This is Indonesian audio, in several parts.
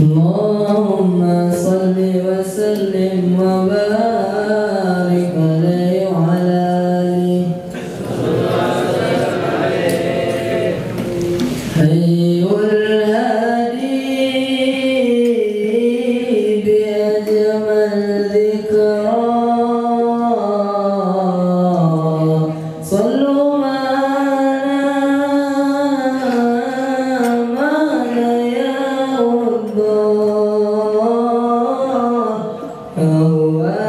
اللهم صل وسلم وبارك عليه وعلى آله. حي الهادي بأجمل ذكرى صلوا معنا يا الله.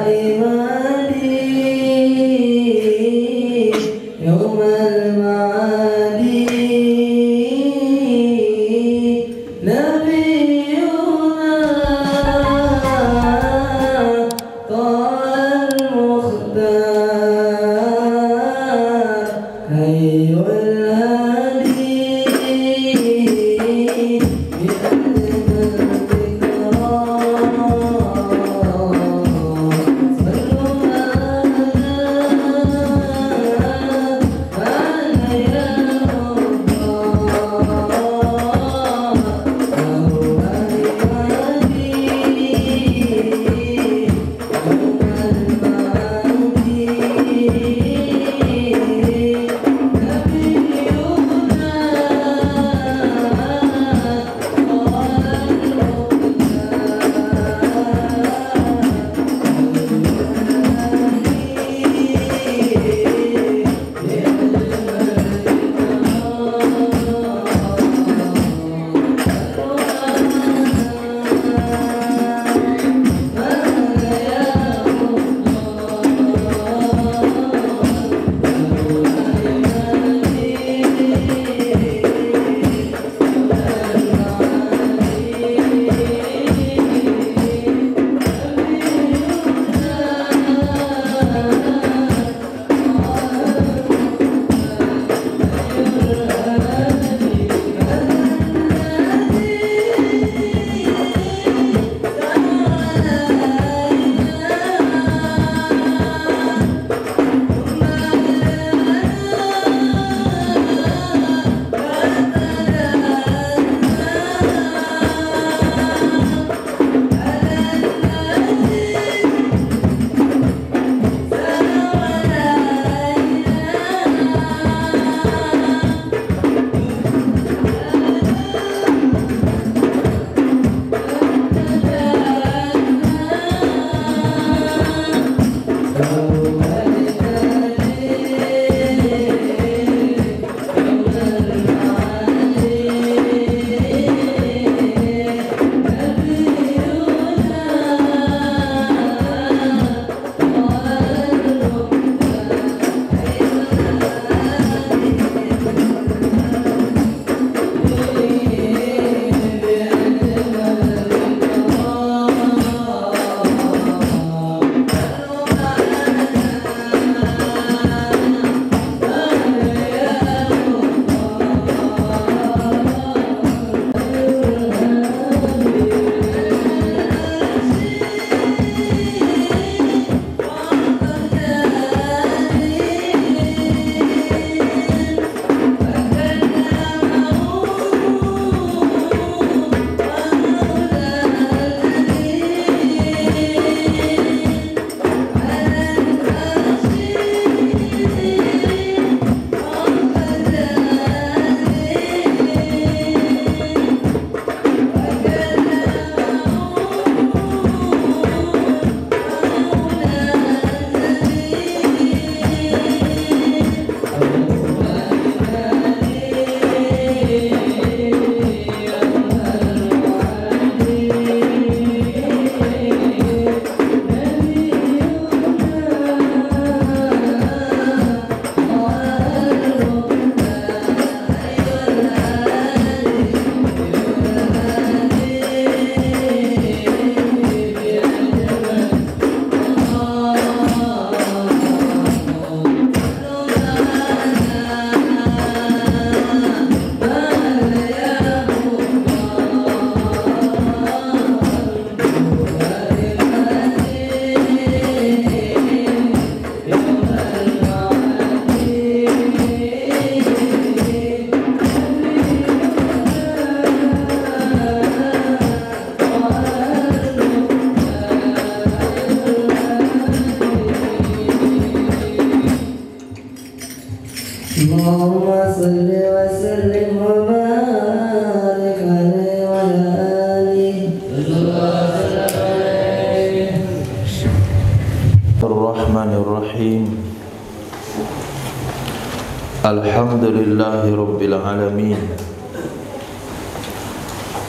Alhamdulillahi Rabbil Alamin.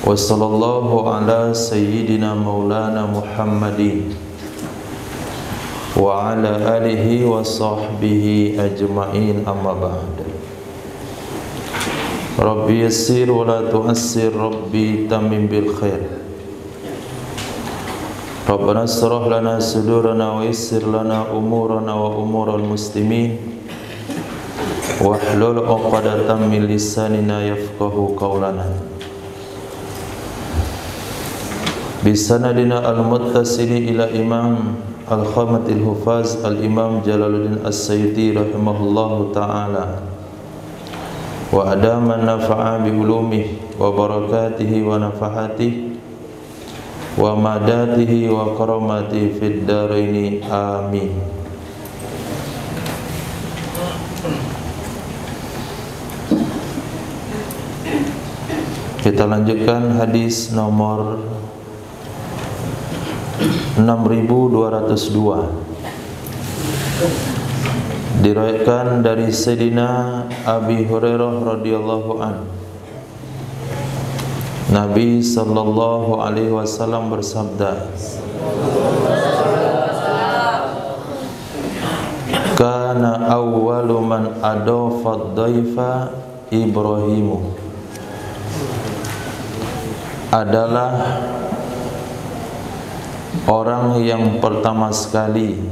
Wa sallallahu ala sayyidina maulana Muhammadin wa ala alihi wa sahbihi ajma'in, amma ba'd. Rabbi yassir wa la tu'assir, Rabbi tamim bil khair. Rabbana asrah lana sudurana wa yassir lana umurana wa umural muslimin. Wahlul 'uqdatam min lisanina yafqahu qawlana. Bisanadina al-muttasili ila imam al-khamatil hufaz al-imam Jalaluddin As-Sayyidi rahimahullahu ta'ala, wa adama nafa'a bi ulumihi wa barakatihi wa nafahatihi wa madatihi wa karamatihi fid daraini, amin. Kita lanjutkan hadis nomor 6202. Diriwayatkan dari Sayyidina Abi Hurairah radhiyallahu an. Nabi sallallahu alaihi wasallam bersabda, "Kana awwalu man adafa ad-dhaifa Ibrahimu." Adalah orang yang pertama sekali,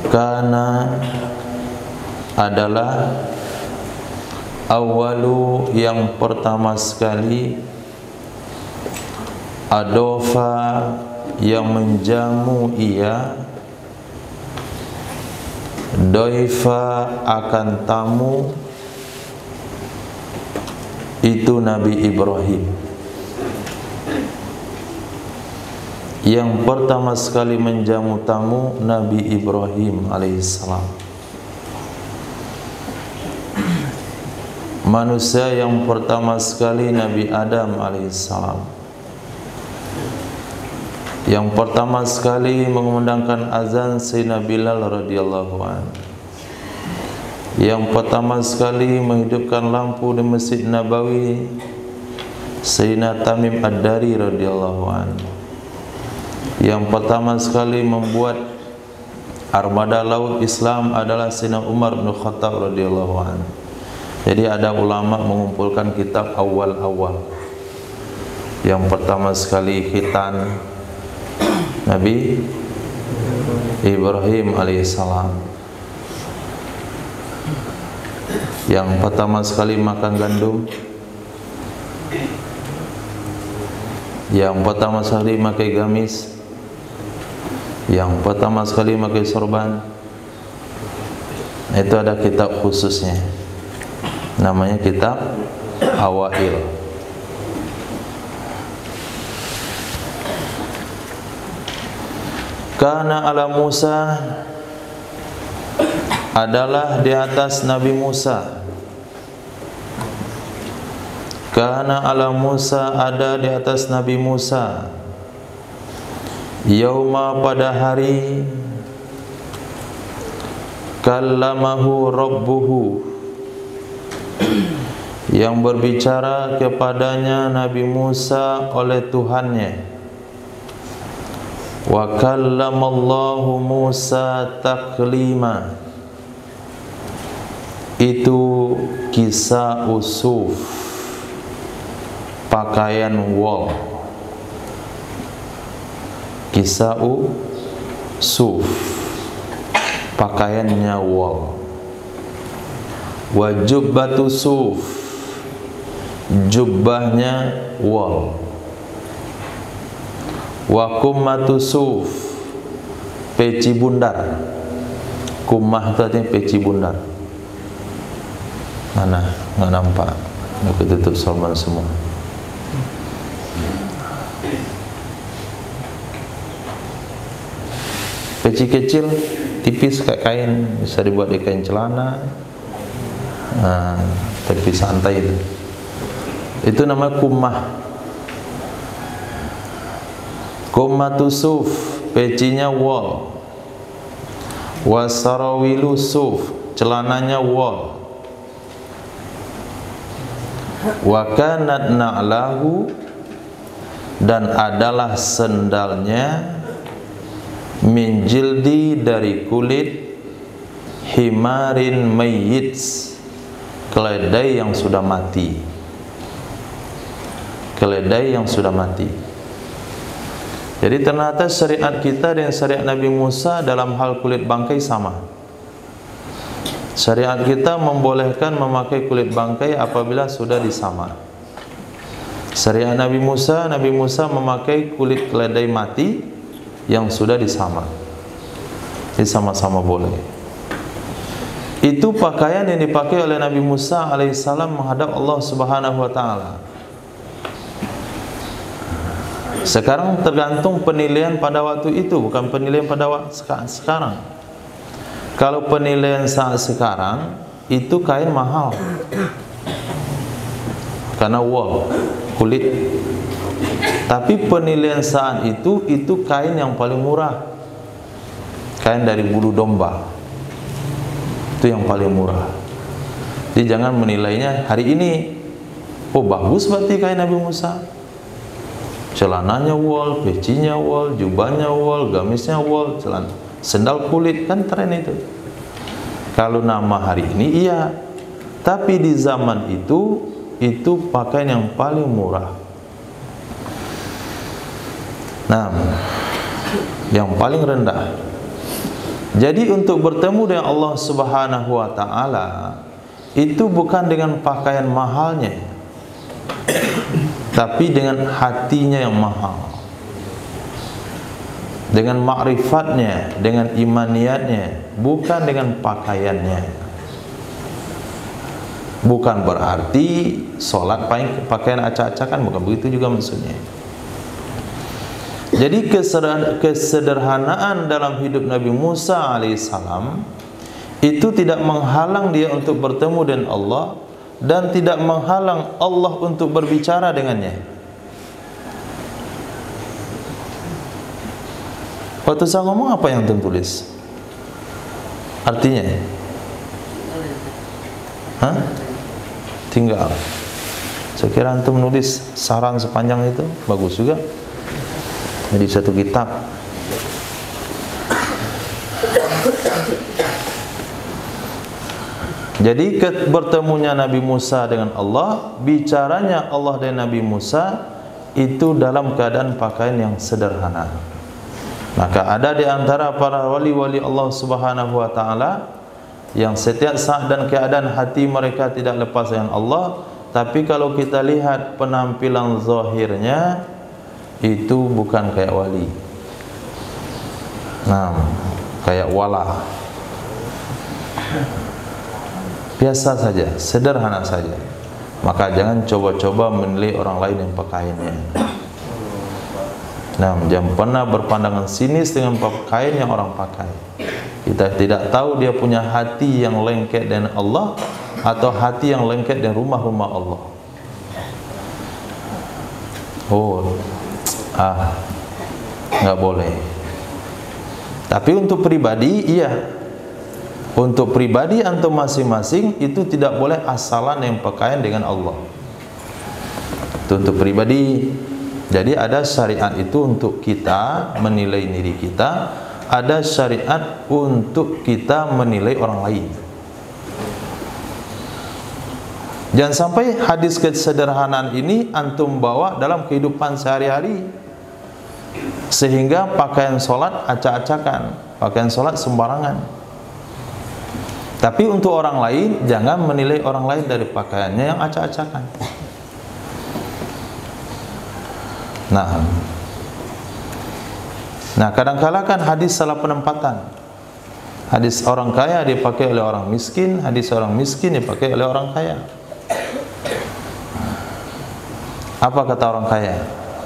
karena adalah awalu yang pertama sekali, adofa yang menjamu ia, doifa akan tamu, itu Nabi Ibrahim. Yang pertama sekali menjamu tamu Nabi Ibrahim alaihissalam. Manusia yang pertama sekali Nabi Adam alaihissalam. Yang pertama sekali mengumandangkan azan Sayyidina Bilal radhiyallahu anhu. Yang pertama sekali menghidupkan lampu di Masjid Nabawi Sayyidina Tamim Ad-Dari radhiyallahu anhu. Yang pertama sekali membuat armada laut Islam adalah Sayyidina Umar bin Khattab radhiyallahu anhu. Jadi ada ulama mengumpulkan kitab awal-awal. Yang pertama sekali khitan Nabi Ibrahim alaihissalam. Yang pertama sekali makan gandum. Yang pertama sekali pakai gamis. Yang pertama sekali pakai sorban. Itu ada kitab khususnya, namanya kitab Awail. Kana ala Musa, adalah di atas Nabi Musa. Kana ala Musa, ada di atas Nabi Musa. Yauma, pada hari, kallamahu rabbuhu, yang berbicara kepadanya Nabi Musa oleh Tuhannya. Wa kallamallahu Musa taklima, itu kisah usuf, pakaian wol. Kisah usuf, pakaiannya wol. Wa jubbatu suf, jubbahnya wol. Wa kummatu suf, peci bundar. Kummah itu artinya peci bundar. Mana? Nggak nampak. Nggak ketutup sorban semua. Peci kecil, tipis kayak kain, bisa dibuat di kain celana. Nah, tapi santai itu. Itu namanya kummah. Kummatu suf, pecinya wol. Wa sarawilu suf, celananya wol. Wa kanat na'lahu, dan adalah sendalnya min jildi, dari kulit himarin mayyit, keledai yang sudah mati. Keledai yang sudah mati. Jadi ternyata syariat kita dengan syariat Nabi Musa dalam hal kulit bangkai sama. Syariat kita membolehkan memakai kulit bangkai apabila sudah disama. Syariat Nabi Musa memakai kulit keledai mati yang sudah disama. Jadi sama-sama boleh. Itu pakaian yang dipakai oleh Nabi Musa alaihissalam menghadap Allah Subhanahu wa taala. Sekarang tergantung penilaian pada waktu itu, bukan penilaian pada waktu sekarang. Kalau penilaian saat sekarang, itu kain mahal. Karena wool, kulit. Tapi penilaian saat itu kain yang paling murah. Kain dari bulu domba. Itu yang paling murah. Jadi jangan menilainya hari ini. Oh bagus berarti kain Nabi Musa. Celananya wol, pecinya wol, jubahnya wol, gamisnya wol, sendal kulit, kan tren itu. Kalau nama hari ini iya, tapi di zaman itu pakaian yang paling murah. Nah, yang paling rendah. Jadi untuk bertemu dengan Allah Subhanahu wa taala itu bukan dengan pakaian mahalnya, tapi dengan hatinya yang mahal, dengan ma'rifatnya, dengan imaniyatnya, bukan dengan pakaiannya. Bukan berarti sholat pakaian acak-acakan, bukan begitu juga maksudnya. Jadi kesederhanaan dalam hidup Nabi Musa alaihissalam itu tidak menghalang dia untuk bertemu dengan Allah, dan tidak menghalang Allah untuk berbicara dengannya. Waktu saya ngomong apa yang tertulis? Artinya? Hah? Tinggal. Saya kira antum nulis saran sepanjang itu, bagus juga. Jadi satu kitab. Jadi bertemunya Nabi Musa dengan Allah, bicaranya Allah dan Nabi Musa itu dalam keadaan pakaian yang sederhana. Maka ada di antara para wali-wali Allah Subhanahu wa taala yang setiap saat dan keadaan hati mereka tidak lepas dengan Allah, tapi kalau kita lihat penampilan zahirnya itu bukan kayak wali. Nah, kayak wala. Biasa saja, sederhana saja. Maka jangan coba-coba menilai orang lain yang pakaiannya. Nah, jangan pernah berpandangan sinis dengan pakaian yang orang pakai. Kita tidak tahu dia punya hati yang lengket dengan Allah atau hati yang lengket dengan rumah-rumah Allah. Oh, nggak boleh. Tapi untuk pribadi, iya. Untuk pribadi antum masing-masing itu tidak boleh asalan yang pakaian dengan Allah. Itu untuk pribadi. Jadi ada syariat itu untuk kita menilai diri kita, ada syariat untuk kita menilai orang lain. Jangan sampai hadis kesederhanaan ini antum bawa dalam kehidupan sehari-hari, sehingga pakaian sholat acak-acakan, pakaian sholat sembarangan. Tapi untuk orang lain, jangan menilai orang lain dari pakaiannya yang acak-acakan. Nah, kadang-kala kan hadis salah penempatan. Hadis orang kaya dipakai oleh orang miskin, hadis orang miskin dipakai oleh orang kaya. Apa kata orang kaya?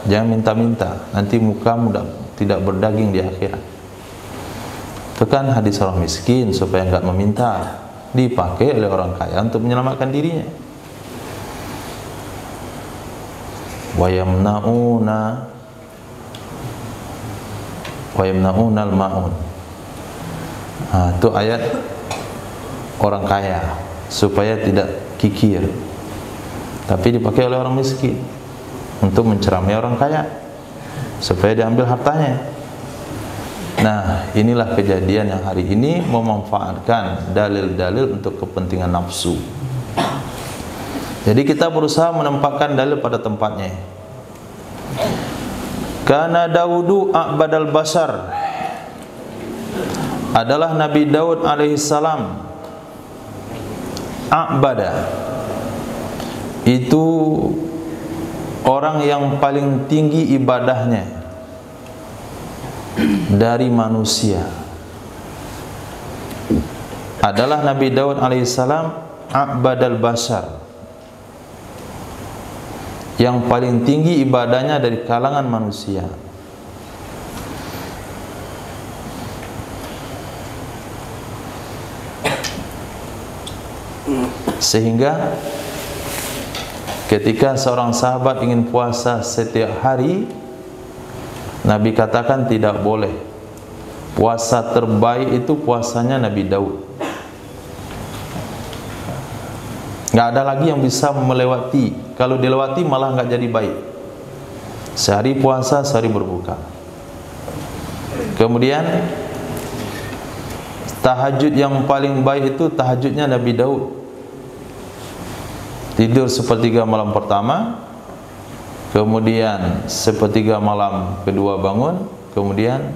Jangan minta-minta, nanti mukamu tidak berdaging di akhirat. Itu kan hadis orang miskin supaya enggak meminta, dipakai oleh orang kaya untuk menyelamatkan dirinya. Wa yamna'una al-ma'un. Itu ayat orang kaya supaya tidak kikir, tapi dipakai oleh orang miskin untuk menceramai orang kaya supaya diambil hartanya. Nah, inilah kejadian yang hari ini memanfaatkan dalil-dalil untuk kepentingan nafsu. Jadi kita berusaha menempatkan dalil pada tempatnya. Kana Daudu a'badal basar, adalah Nabi Daud alaihissalam. A'bada itu orang yang paling tinggi ibadahnya dari manusia. Adalah Nabi Daud alaihissalam a'badal basar, yang paling tinggi ibadahnya dari kalangan manusia. Sehingga ketika seorang sahabat ingin puasa setiap hari, Nabi katakan tidak boleh. Puasa terbaik itu puasanya Nabi Daud. Nggak ada lagi yang bisa melewati. Kalau dilewati malah nggak jadi baik. Sehari puasa, sehari berbuka. Kemudian tahajud yang paling baik itu tahajudnya Nabi Daud. Tidur sepertiga malam pertama, kemudian sepertiga malam kedua bangun, kemudian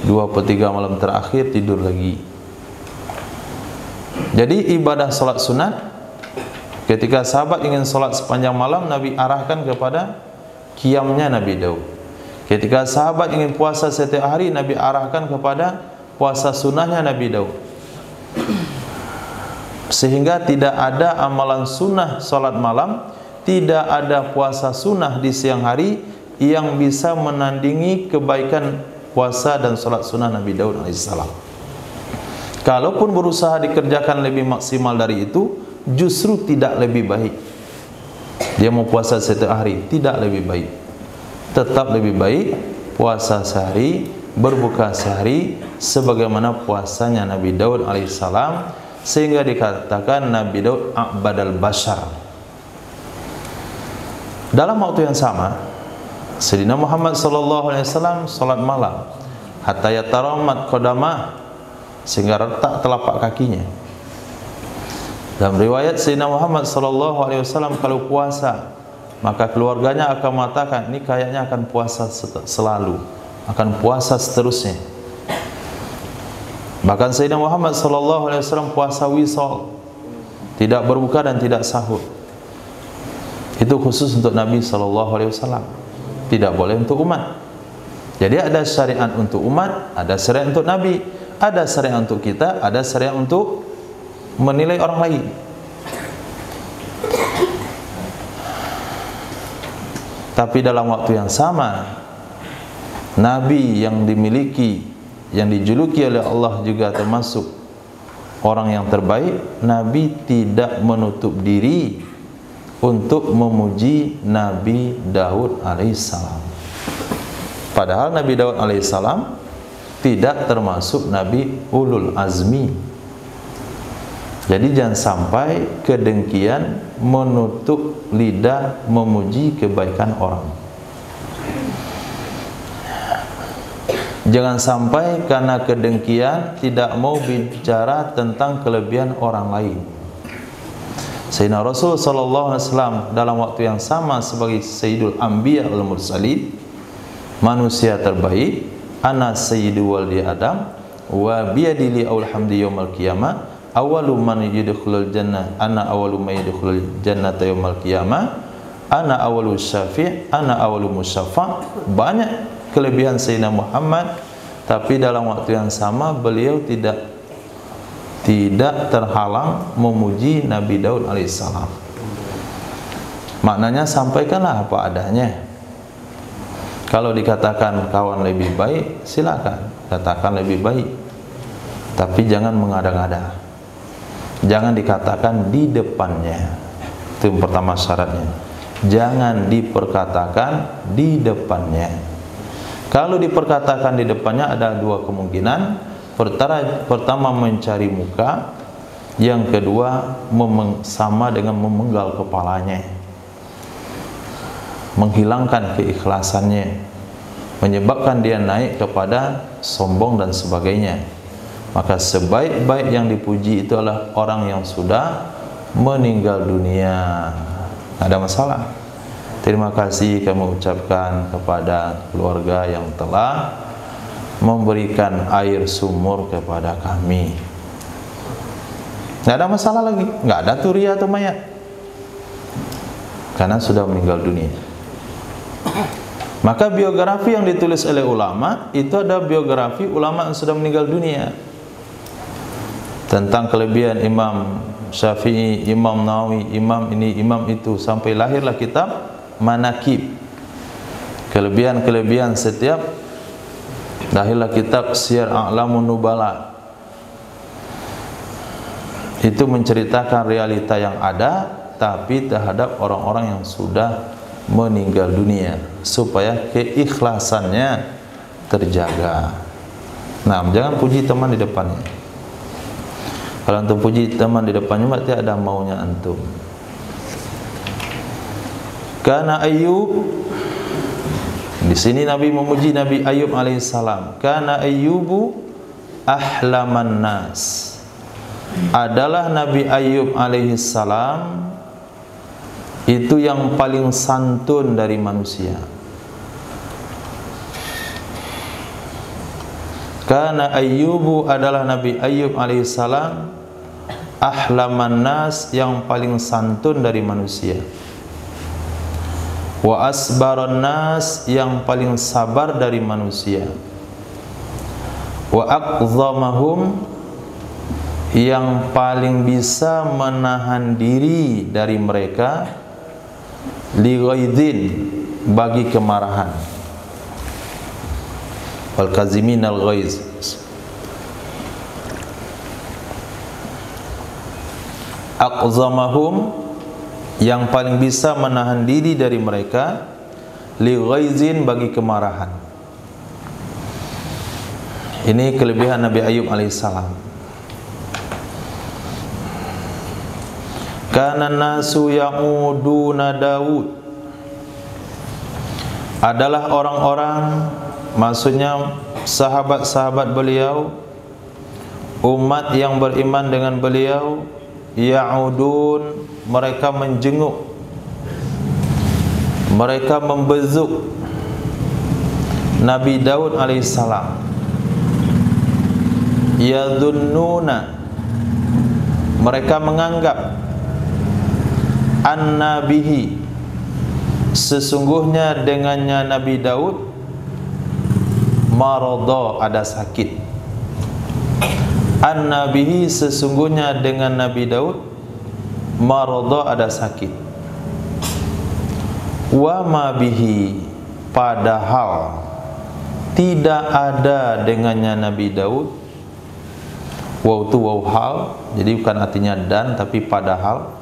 2/3 malam terakhir tidur lagi. Jadi ibadah salat sunat, ketika sahabat ingin salat sepanjang malam, Nabi arahkan kepada qiyamnya Nabi Daud. Ketika sahabat ingin puasa setiap hari, Nabi arahkan kepada puasa sunnahnya Nabi Daud. Sehingga tidak ada amalan sunnah salat malam, tidak ada puasa sunnah di siang hari yang bisa menandingi kebaikan puasa dan salat sunnah Nabi Daud alaihissalam. Kalaupun berusaha dikerjakan lebih maksimal dari itu, justru tidak lebih baik. Dia mau puasa setiap hari, tidak lebih baik. Tetap lebih baik puasa sehari, berbuka sehari, sebagaimana puasanya Nabi Daud alaihissalam. Sehingga dikatakan Nabi Daud a'badal bashar. Dalam waktu yang sama, Sayyidina Muhammad SAW salat malam hatta yataramat qadamah, sehingga retak telapak kakinya. Dalam riwayat Sayyidina Muhammad SAW kalau puasa, maka keluarganya akan mengatakan, ini kayaknya akan puasa selalu, akan puasa seterusnya. Bahkan Sayyidina Muhammad SAW puasa wisal, tidak berbuka dan tidak sahur. Itu khusus untuk Nabi SAW, tidak boleh untuk umat. Jadi ada syariat untuk umat, ada syariat untuk Nabi, ada syariat untuk kita, ada syariat untuk menilai orang lain. Tapi dalam waktu yang sama, Nabi yang dimiliki, yang dijuluki oleh Allah juga termasuk orang yang terbaik, Nabi tidak menutup diri untuk memuji Nabi Daud alaihissalam. Padahal Nabi Daud alaihissalam tidak termasuk Nabi ulul azmi. Jadi jangan sampai kedengkian menutup lidah memuji kebaikan orang. Jangan sampai karena kedengkian tidak mau bicara tentang kelebihan orang lain. Sayyidina Rasul SAW dalam waktu yang sama sebagai Sayyidul Anbiya wal Mursalin, manusia terbaik, ana sayyidu waldi Adam wa biyadili alhamdi yaumal qiyamah, awalu man yudkhulul jannah, ana awalu man yudkhulul jannata yaumal qiyamah, ana awalu syafi', ana awalu musyafa'. Banyak kelebihan Sayyidina Muhammad, tapi dalam waktu yang sama beliau tidak terhalang memuji Nabi Daud alaihissalam. Maknanya sampaikanlah apa adanya. Kalau dikatakan kawan lebih baik, silakan katakan lebih baik, tapi jangan mengada-ngada. Jangan dikatakan di depannya. Itu yang pertama syaratnya. Jangan diperkatakan di depannya. Kalau diperkatakan di depannya ada dua kemungkinan. Pertama mencari muka, yang kedua sama dengan memenggal kepalanya, menghilangkan keikhlasannya, menyebabkan dia naik kepada sombong dan sebagainya. Maka sebaik-baik yang dipuji itu adalah orang yang sudah meninggal dunia. Tidak ada masalah. Terima kasih kami ucapkan kepada keluarga yang telah memberikan air sumur kepada kami. Tidak ada masalah lagi. Tidak ada turia atau mayat, karena sudah meninggal dunia. Maka biografi yang ditulis oleh ulama itu ada biografi ulama yang sudah meninggal dunia, tentang kelebihan Imam Syafi'i, Imam Nawawi, Imam ini, Imam itu, sampai lahirlah kitab Manaqib, kelebihan-kelebihan setiap, lahirlah kitab Syiar A'lamun Nubala. Itu menceritakan realita yang ada, tapi terhadap orang-orang yang sudah meninggal dunia, supaya keikhlasannya terjaga. Nah, jangan puji teman di depannya. Kalau antum puji teman di depannya, berarti ada maunya antum. Karena Ayub, di sini Nabi memuji Nabi Ayub alaihissalam. Karena Ayyubu ahlaman nas, adalah Nabi Ayub alaihissalam itu yang paling santun dari manusia. Karena Ayyubu, adalah Nabi Ayub alaihissalam, ahlaman nas, yang paling santun dari manusia. Wa asbaron nas, yang paling sabar dari manusia. Wa aqdhamahum, yang paling bisa menahan diri dari mereka, li ghaidin, bagi kemarahan. Wal kazimin al ghaiz, aqzamahum, yang paling bisa menahan diri dari mereka, li ghaizin, bagi kemarahan. Ini kelebihan Nabi Ayub alaihissalam. Kana nasu ya'uduna Daud, adalah orang-orang, maksudnya sahabat-sahabat beliau, umat yang beriman dengan beliau, ya'udun, mereka menjenguk, mereka membezuk Nabi Daud alaihissalam. Yadhunnuna, mereka menganggap, an-nabihi, sesungguhnya dengannya Nabi Daud, maradha, ada sakit. An-nabihi, sesungguhnya dengan Nabi Daud, maradha, ada sakit. Wa ma bihi, padahal tidak ada dengannya Nabi Daud. Waw itu waw hal, jadi bukan artinya dan, tapi padahal.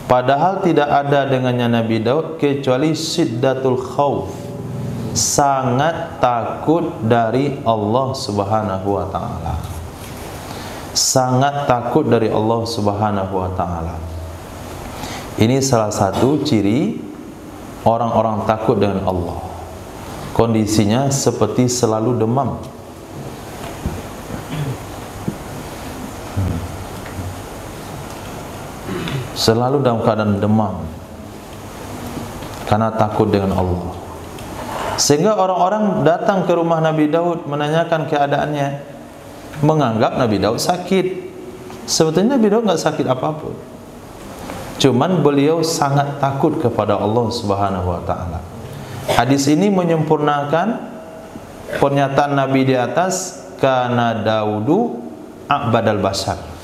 Padahal tidak ada dengannya Nabi Daud kecuali syiddatul khauf, sangat takut dari Allah Subhanahu wa taala. Sangat takut dari Allah Subhanahu wa taala. Ini salah satu ciri orang-orang takut dengan Allah. Kondisinya seperti selalu demam. Selalu dalam keadaan demam karena takut dengan Allah. Sehingga orang-orang datang ke rumah Nabi Daud menanyakan keadaannya, menganggap Nabi Daud sakit. Sebetulnya Nabi Daud nggak sakit apapun, cuman beliau sangat takut kepada Allah Subhanahu wa taala. Hadis ini menyempurnakan pernyataan Nabi di atas, kana Daudu a'badal bashar.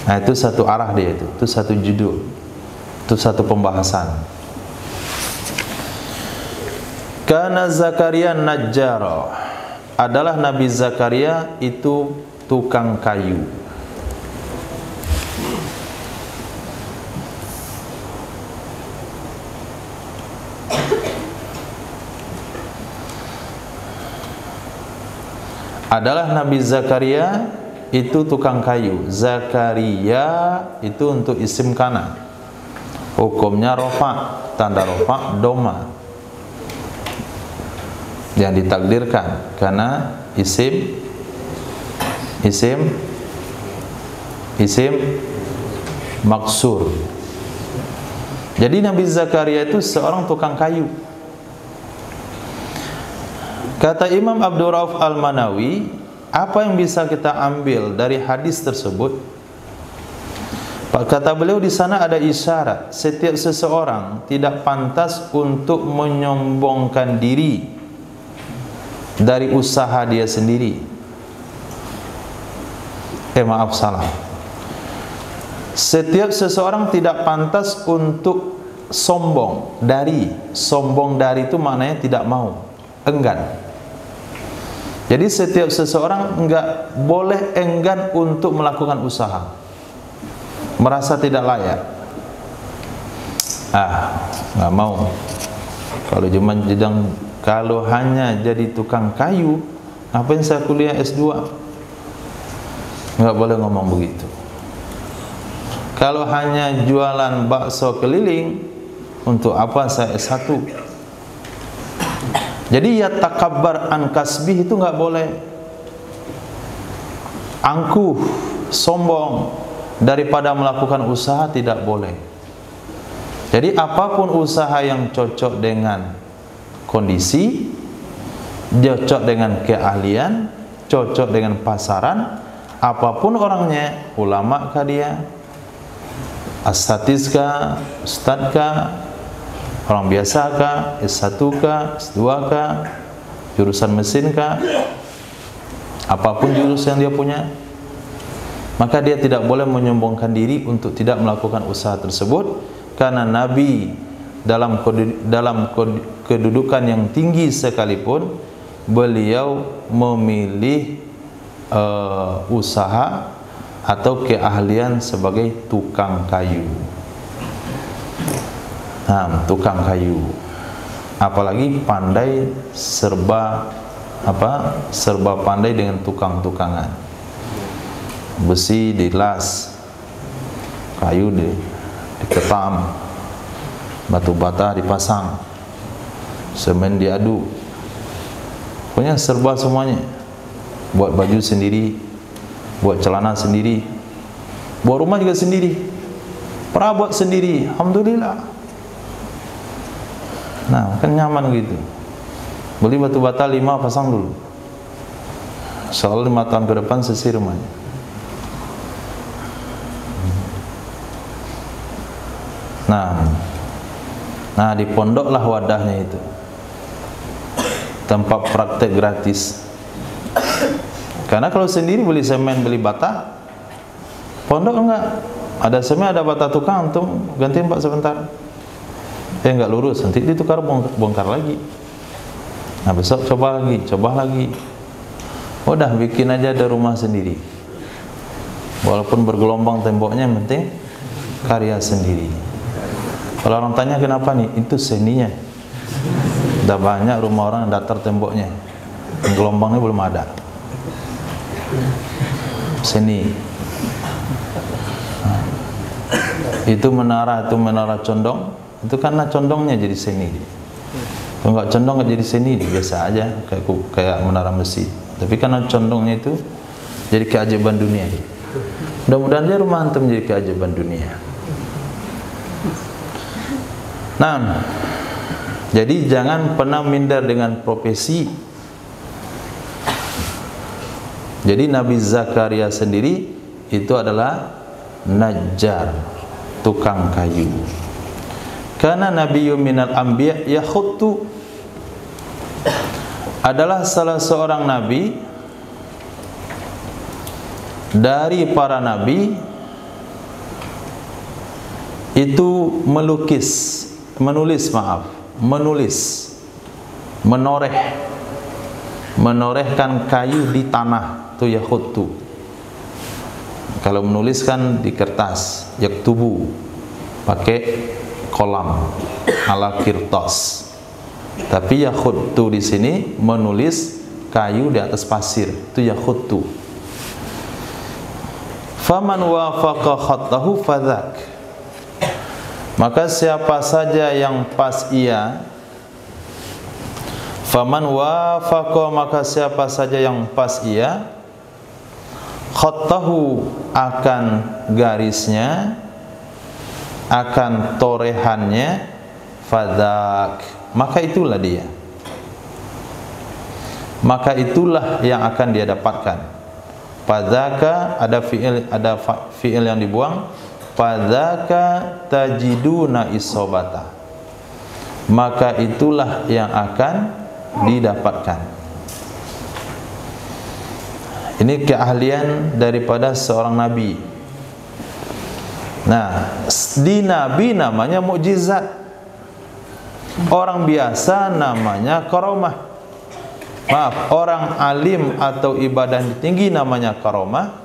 Nah, itu satu arah dia, itu satu judul, itu satu pembahasan. Kana Zakaria najjara, adalah Nabi Zakaria itu tukang kayu. adalah Nabi Zakaria itu tukang kayu. Zakaria itu untuk isim kana. Hukumnya rofa, tanda rofa doma. Yang ditakdirkan karena isim maksur. Jadi Nabi Zakaria itu seorang tukang kayu. Kata Imam Abdul Rauf Al-Manawi, apa yang bisa kita ambil dari hadis tersebut? Kata beliau, di sana ada isyarat setiap seseorang tidak pantas untuk menyombongkan diri dari usaha dia sendiri. Maaf, salah. Setiap seseorang tidak pantas untuk sombong dari itu maknanya tidak mau, enggan. Jadi setiap seseorang enggak boleh enggan untuk melakukan usaha, merasa tidak layak. Nggak mau. Kalau hanya jadi tukang kayu, ngapain saya kuliah S2? Nggak boleh ngomong begitu. Kalau hanya jualan bakso keliling, untuk apa saya S1? Jadi ya takabbar an kasbih itu nggak boleh. Angkuh, sombong daripada melakukan usaha tidak boleh. Jadi apapun usaha yang cocok dengan kondisi, cocok dengan keahlian, cocok dengan pasaran, apapun orangnya, ulama kah dia, asatiz kah, ustad kah, orang biasa kah, S1 kah, S2 kah, jurusan mesin kah, apapun jurus yang dia punya, maka dia tidak boleh menyombongkan diri untuk tidak melakukan usaha tersebut, karena Nabi dalam kedudukan yang tinggi sekalipun, beliau memilih usaha atau keahlian sebagai tukang kayu. Tukang kayu, apalagi pandai serba pandai dengan tukang-tukangan. Besi dilas, kayu diketam, batu bata dipasang, semen diaduk, pokoknya serba semuanya. Buat baju sendiri, buat celana sendiri, buat rumah juga sendiri, perabot sendiri, alhamdulillah. Kan nyaman gitu. Beli batu bata 5, pasang dulu. Soal 5 tahun ke depan selesai rumahnya. Di pondoklah wadahnya itu, tempat praktek gratis. Karena kalau sendiri beli semen, beli bata, pondok enggak. Ada semen, ada bata, tukang, antum gantiin Pak sebentar. Enggak lurus, nanti ditukar, bongkar lagi. Besok coba lagi. Udah bikin aja ada rumah sendiri. Walaupun bergelombang temboknya, yang penting karya sendiri. Kalau orang tanya kenapa nih, itu seninya. Udah banyak rumah orang yang datar temboknya, gelombangnya belum ada. Seni. Itu menara condong, itu karena condongnya jadi seni. Kalau nggak condong nggak jadi seni, biasa aja kayak menara masjid. Tapi karena condongnya itu jadi keajaiban dunia. Mudah-mudahan aja rumah antum jadi keajaiban dunia. Jadi jangan pernah minder dengan profesi. Jadi Nabi Zakaria sendiri itu adalah najjar, tukang kayu. Karena Nabiyyun minal anbiya yakhuttu, adalah salah seorang nabi dari para nabi itu menorehkan kayu di tanah, itu yakhuttu. Kalau menuliskan di kertas, yaktubu, pakai kolam ala kirtas. Tapi yakhuttu di sini menulis kayu di atas pasir, itu yakhuttu. Faman wafaqa khattahu fadzak, maka siapa saja yang pas ia, faman wafaqa, maka siapa saja yang pas ia, khattahu, akan garisnya, akan torehannya, fadzak, maka itulah dia, maka itulah yang akan dia dapatkan. Fadzaka, ada fi'il yang dibuang, fadzaka tajiduna isobata, maka itulah yang akan didapatkan. Ini keahlian daripada seorang nabi. Nah, di nabi namanya mukjizat, orang biasa namanya karamah. Maaf, orang alim atau ibadah tinggi namanya karamah.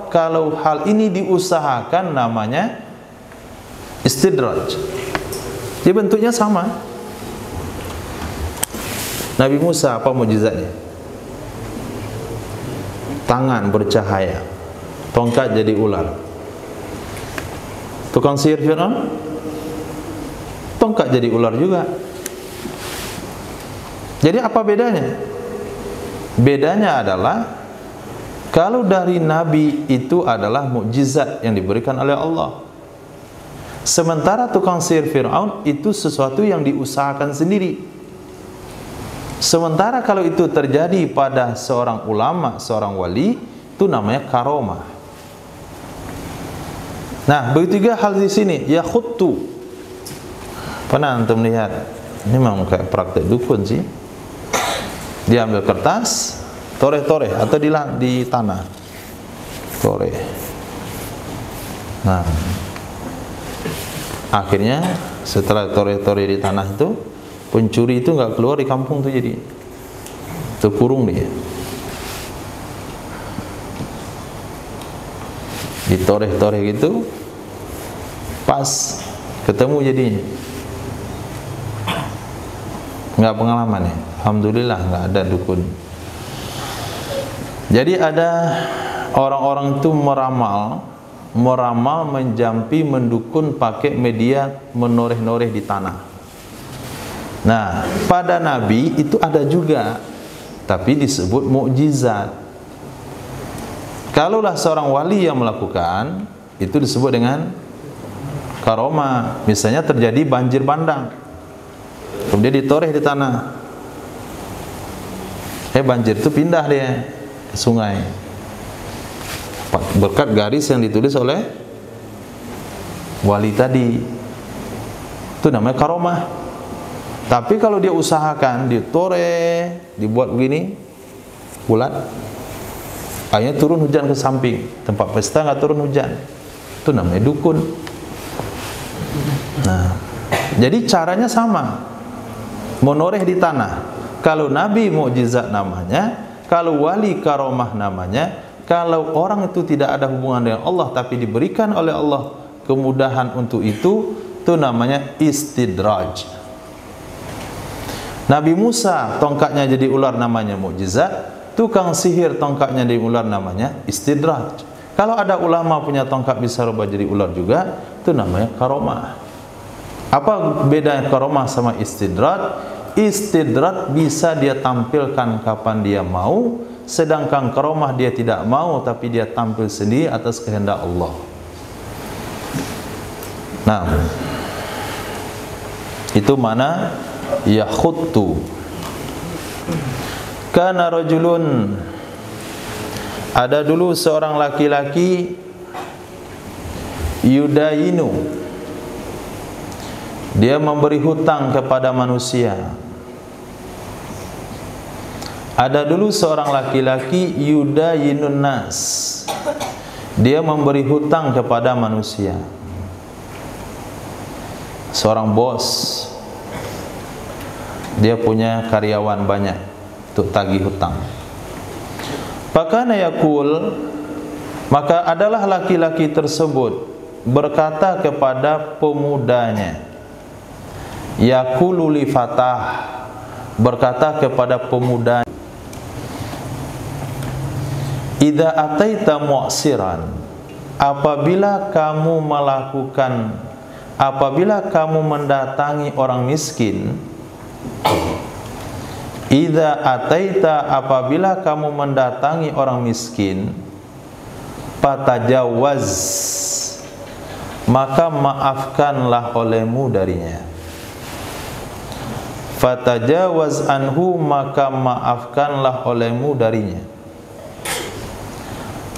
Kalau hal ini diusahakan namanya istidraj. Jadi bentuknya sama. Nabi Musa apa mukjizatnya? Tangan bercahaya, tongkat jadi ular. Tukang sihir Fir'aun, tongkat jadi ular juga. Jadi apa bedanya? Bedanya adalah kalau dari Nabi itu adalah mukjizat yang diberikan oleh Allah. Sementara tukang sihir Fir'aun itu sesuatu yang diusahakan sendiri. Sementara kalau itu terjadi pada seorang ulama, seorang wali, itu namanya karamah. Nah, begitu juga hal di sini, yakhuttu. Pernah antum lihat? Ini memang kayak praktek dukun sih. Dia ambil kertas, toreh-toreh atau di tanah, toreh. Nah, akhirnya setelah toreh-toreh di tanah itu, pencuri itu nggak keluar di kampung tuh, jadi terkurung dia. Ditoreh-toreh gitu, pas ketemu jadinya. Nggak pengalaman ya. Alhamdulillah nggak ada dukun. Jadi ada orang-orang itu meramal, menjampi, mendukun pakai media menoreh-noreh di tanah. Nah, pada Nabi itu ada juga, tapi disebut mukjizat. Kalaulah seorang wali yang melakukan, itu disebut dengan karamah. Misalnya terjadi banjir bandang, kemudian ditoreh di tanah, banjir itu pindah dia ke sungai berkat garis yang ditulis oleh wali tadi. Itu namanya karamah. Tapi kalau dia usahakan, ditoreh, dibuat begini bulat, akhirnya turun hujan ke samping, tempat pesta nggak turun hujan, itu namanya dukun. Nah, jadi caranya sama, menoreh di tanah. Kalau Nabi mukjizat namanya, kalau wali karamah namanya. Kalau orang itu tidak ada hubungan dengan Allah tapi diberikan oleh Allah kemudahan untuk itu namanya istidraj. Nabi Musa tongkatnya jadi ular namanya mukjizat, tukang sihir tongkatnya jadi ular namanya istidraj. Kalau ada ulama punya tongkat bisa rubah jadi ular juga, itu namanya karamah. Apa bedanya karamah sama istidraj? Istidraj bisa dia tampilkan kapan dia mau, sedangkan karamah dia tidak mau tapi dia tampil sendiri atas kehendak Allah. Nah, itu mana yakhuttu. Kana rajulun, ada dulu seorang laki-laki, yudayinu, dia memberi hutang kepada manusia. Ada dulu seorang laki-laki yudayinun nas, dia memberi hutang kepada manusia. Seorang bos, dia punya karyawan banyak untuk tagih hutang. Fakana yaqul, maka adalah laki-laki tersebut berkata kepada pemudanya, yaqulu li fatah, berkata kepada pemuda, idza ataita mu'siran, apabila kamu mendatangi orang miskin, idza ataita, apabila kamu mendatangi orang miskin, fatajawaz, maka maafkanlah olehmu darinya. Fatajawaz anhu, maka maafkanlah olehmu darinya.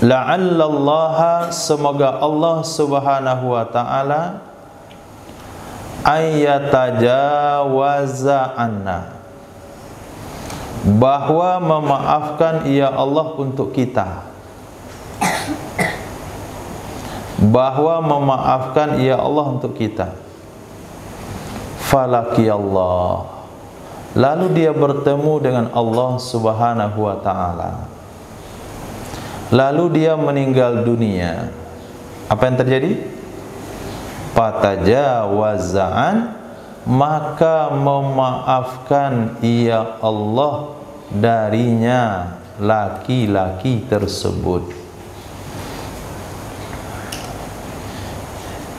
La'allallaha, semoga Allah subhanahu wa ta'ala ayyatajawaza anna, bahwa memaafkan ia Allah untuk kita, bahwa memaafkan ia Allah untuk kita. Falaqiyallah, lalu dia bertemu dengan Allah subhanahu wa ta'ala, lalu dia meninggal dunia. Apa yang terjadi? Fatajawazan, maka memaafkan ia Allah darinya laki-laki tersebut.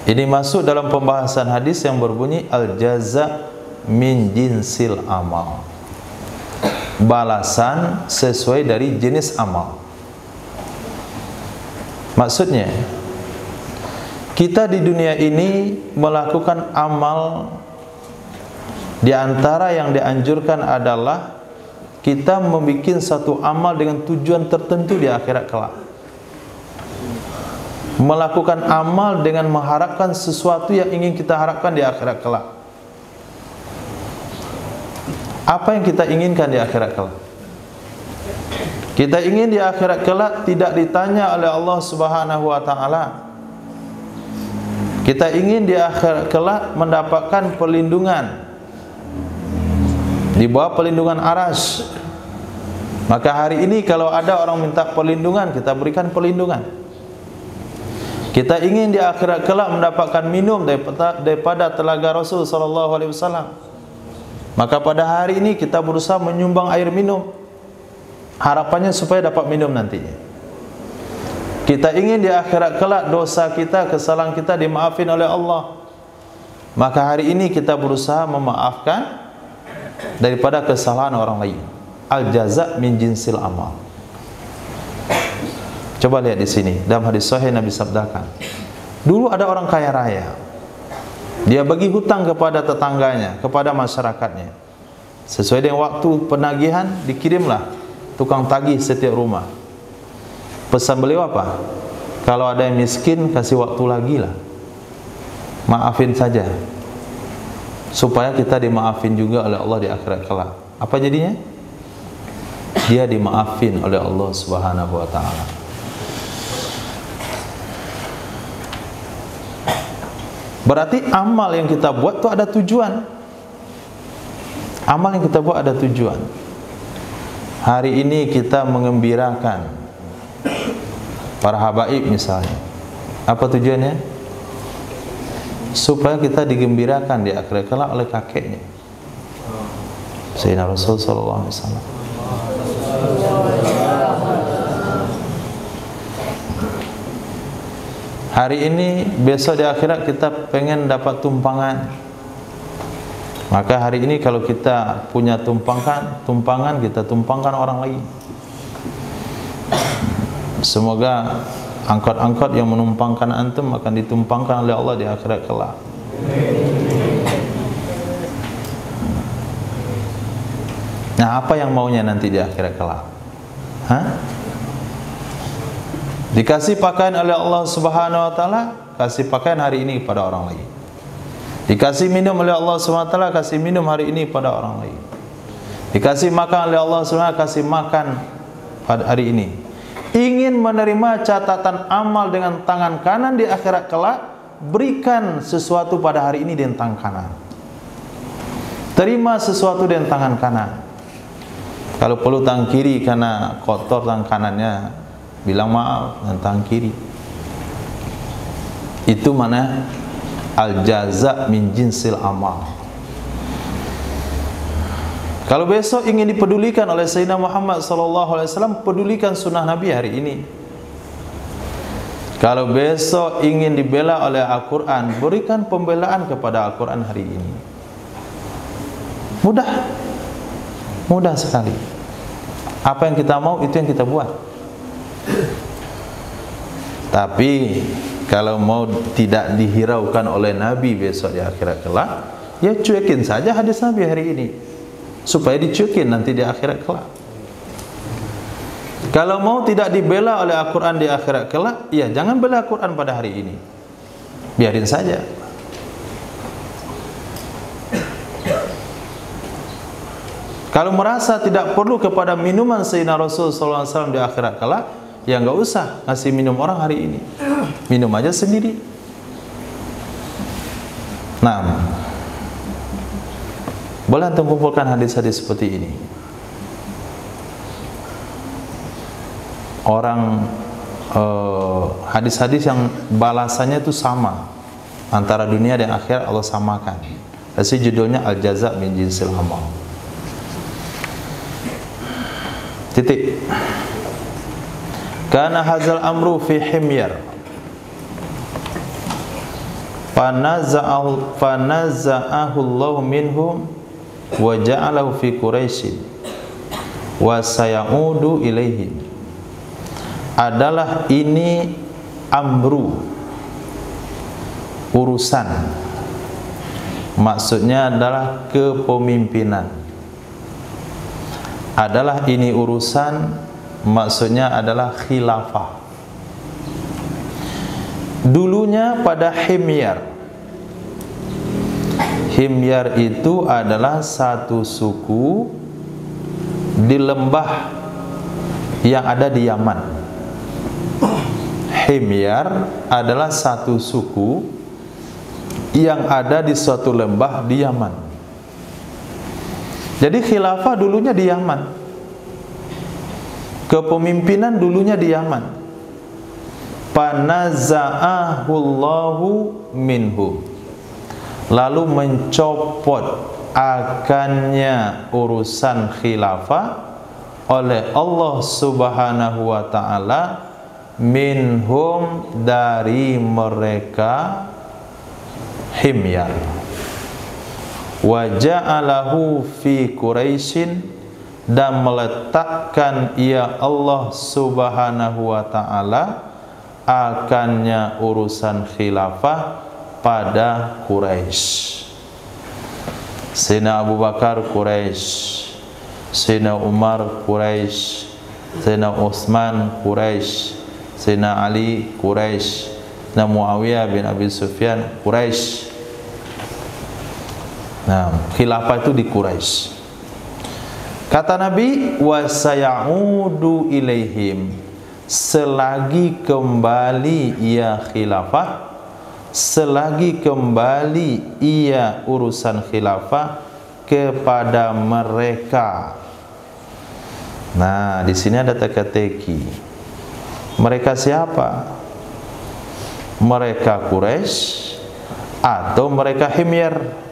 Ini masuk dalam pembahasan hadis yang berbunyi al-jaza min jinsil amal, balasan sesuai dari jenis amal. Maksudnya, kita di dunia ini melakukan amal, di antara yang dianjurkan adalah kita membuat satu amal dengan tujuan tertentu di akhirat kelak. Melakukan amal dengan mengharapkan sesuatu yang ingin kita harapkan di akhirat kelak. Apa yang kita inginkan di akhirat kelak? Kita ingin di akhirat kelak tidak ditanya oleh Allah subhanahu wa ta'ala. Kita ingin di akhirat kelak mendapatkan perlindungan di bawah perlindungan Arasy. Maka hari ini kalau ada orang minta perlindungan, kita berikan perlindungan. Kita ingin di akhirat kelak mendapatkan minum daripada telaga Rasul sallallahu alaihi wasallam. Maka pada hari ini kita berusaha menyumbang air minum, harapannya supaya dapat minum nantinya. Kita ingin di akhirat kelak dosa kita, kesalahan kita dimaafin oleh Allah. Maka hari ini kita berusaha memaafkan daripada kesalahan orang lain. Al-jaza min jinsil amal. Coba lihat di sini, dalam hadis sahih Nabi sabdakan, dulu ada orang kaya raya, dia bagi hutang kepada tetangganya, kepada masyarakatnya. Sesuai dengan waktu penagihan, dikirimlah tukang tagih setiap rumah. Pesan beliau apa? Kalau ada yang miskin, kasih waktu lagi lah, maafin saja, supaya kita dimaafin juga oleh Allah di akhirat kelak. Apa jadinya? Dia dimaafin oleh Allah subhanahu wa ta'ala. Berarti amal yang kita buat itu ada tujuan. Amal yang kita buat ada tujuan. Hari ini kita mengembirakan para habaib misalnya. Apa tujuannya? Supaya kita digembirakan di akhirat kelak oleh kakeknya, Sayyidina Rasul sallallahu alaihi wasallam. Hari ini, besok di akhirat kita pengen dapat tumpangan. Maka hari ini kalau kita punya tumpangan kita tumpangkan orang lain. Semoga angkot-angkot yang menumpangkan antum akan ditumpangkan oleh Allah di akhirat kelak. Nah, apa yang maunya nanti di akhirat kelak? Hah? Dikasih pakaian oleh Allah subhanahu wa ta'ala, kasih pakaian hari ini pada orang lain. Dikasih minum oleh Allah subhanahu wa ta'ala, kasih minum hari ini pada orang lain. Dikasih makan oleh Allah subhanahu wa ta'ala, kasih makan pada hari ini. Ingin menerima catatan amal dengan tangan kanan di akhirat kelak, berikan sesuatu pada hari ini dengan tangan kanan. Terima sesuatu dengan tangan kanan. Kalau perlu tangan kiri karena kotor tangan kanannya, bilang maaf dengan tangan kiri. Itu mana al-jaza min jinsil amal. Kalau besok ingin dipedulikan oleh Sayyidina Muhammad SAW, pedulikan sunnah Nabi hari ini. Kalau besok ingin dibela oleh Al-Quran, berikan pembelaan kepada Al-Quran hari ini. Mudah, mudah sekali. Apa yang kita mau, itu yang kita buat. Tapi kalau mau tidak dihiraukan oleh Nabi besok di akhirat kelak, ya cuekin saja hadis Nabi hari ini, supaya dicuekin nanti di akhirat kelak. Kalau mau tidak dibela oleh Al-Quran di akhirat kelak, ya jangan bela Al-Quran pada hari ini, biarin saja. Kalau merasa tidak perlu kepada minuman Sayyidina Rasul SAW di akhirat kelak, ya nggak usah ngasih minum orang hari ini, minum aja sendiri. Nah, boleh antum kumpulkan hadis-hadis seperti ini. Orang hadis-hadis yang balasannya itu sama antara dunia dan akhirat, Allah samakan. Kasih judulnya Al-Jaza' min Jinsil Amal. Titik. Kana hazal amru fi himyar fanaza'ahu Allah minhum wa ja'alahu fi Quraisy wa sayaudu ilaihim. Adalah ini amru, urusan, maksudnya adalah kepemimpinan. Adalah ini urusan, maksudnya adalah khilafah. Dulunya pada himyar. Himyar itu adalah satu suku di lembah yang ada di Yaman. Himyar adalah satu suku yang ada di suatu lembah di Yaman. Jadi khilafah dulunya di Yaman, kepemimpinan dulunya di Yaman. Panaza'ahullahu minhu, lalu mencopot akannya urusan khilafah oleh Allah Subhanahu wa ta'ala, minhum, dari mereka himyar, wa ja'alahu fi Quraisyin, dan meletakkan ia Allah Subhanahu wa ta'ala akannya urusan khilafah pada Quraisy. Sayyidina Abu Bakar Quraisy, Sayyidina Umar Quraisy, Sayyidina Utsman Quraisy, Sayyidina Ali Quraisy, Sayyidina Muawiyah bin Abi Sufyan Quraisy. Nah, khilafah itu di Quraisy. Kata Nabi, wa sayaudu ilaihim, selagi kembali ia khilafah, selagi kembali ia urusan khilafah kepada mereka. Nah, di sini ada teka-teki. Mereka siapa? Mereka Quraisy atau mereka himyar?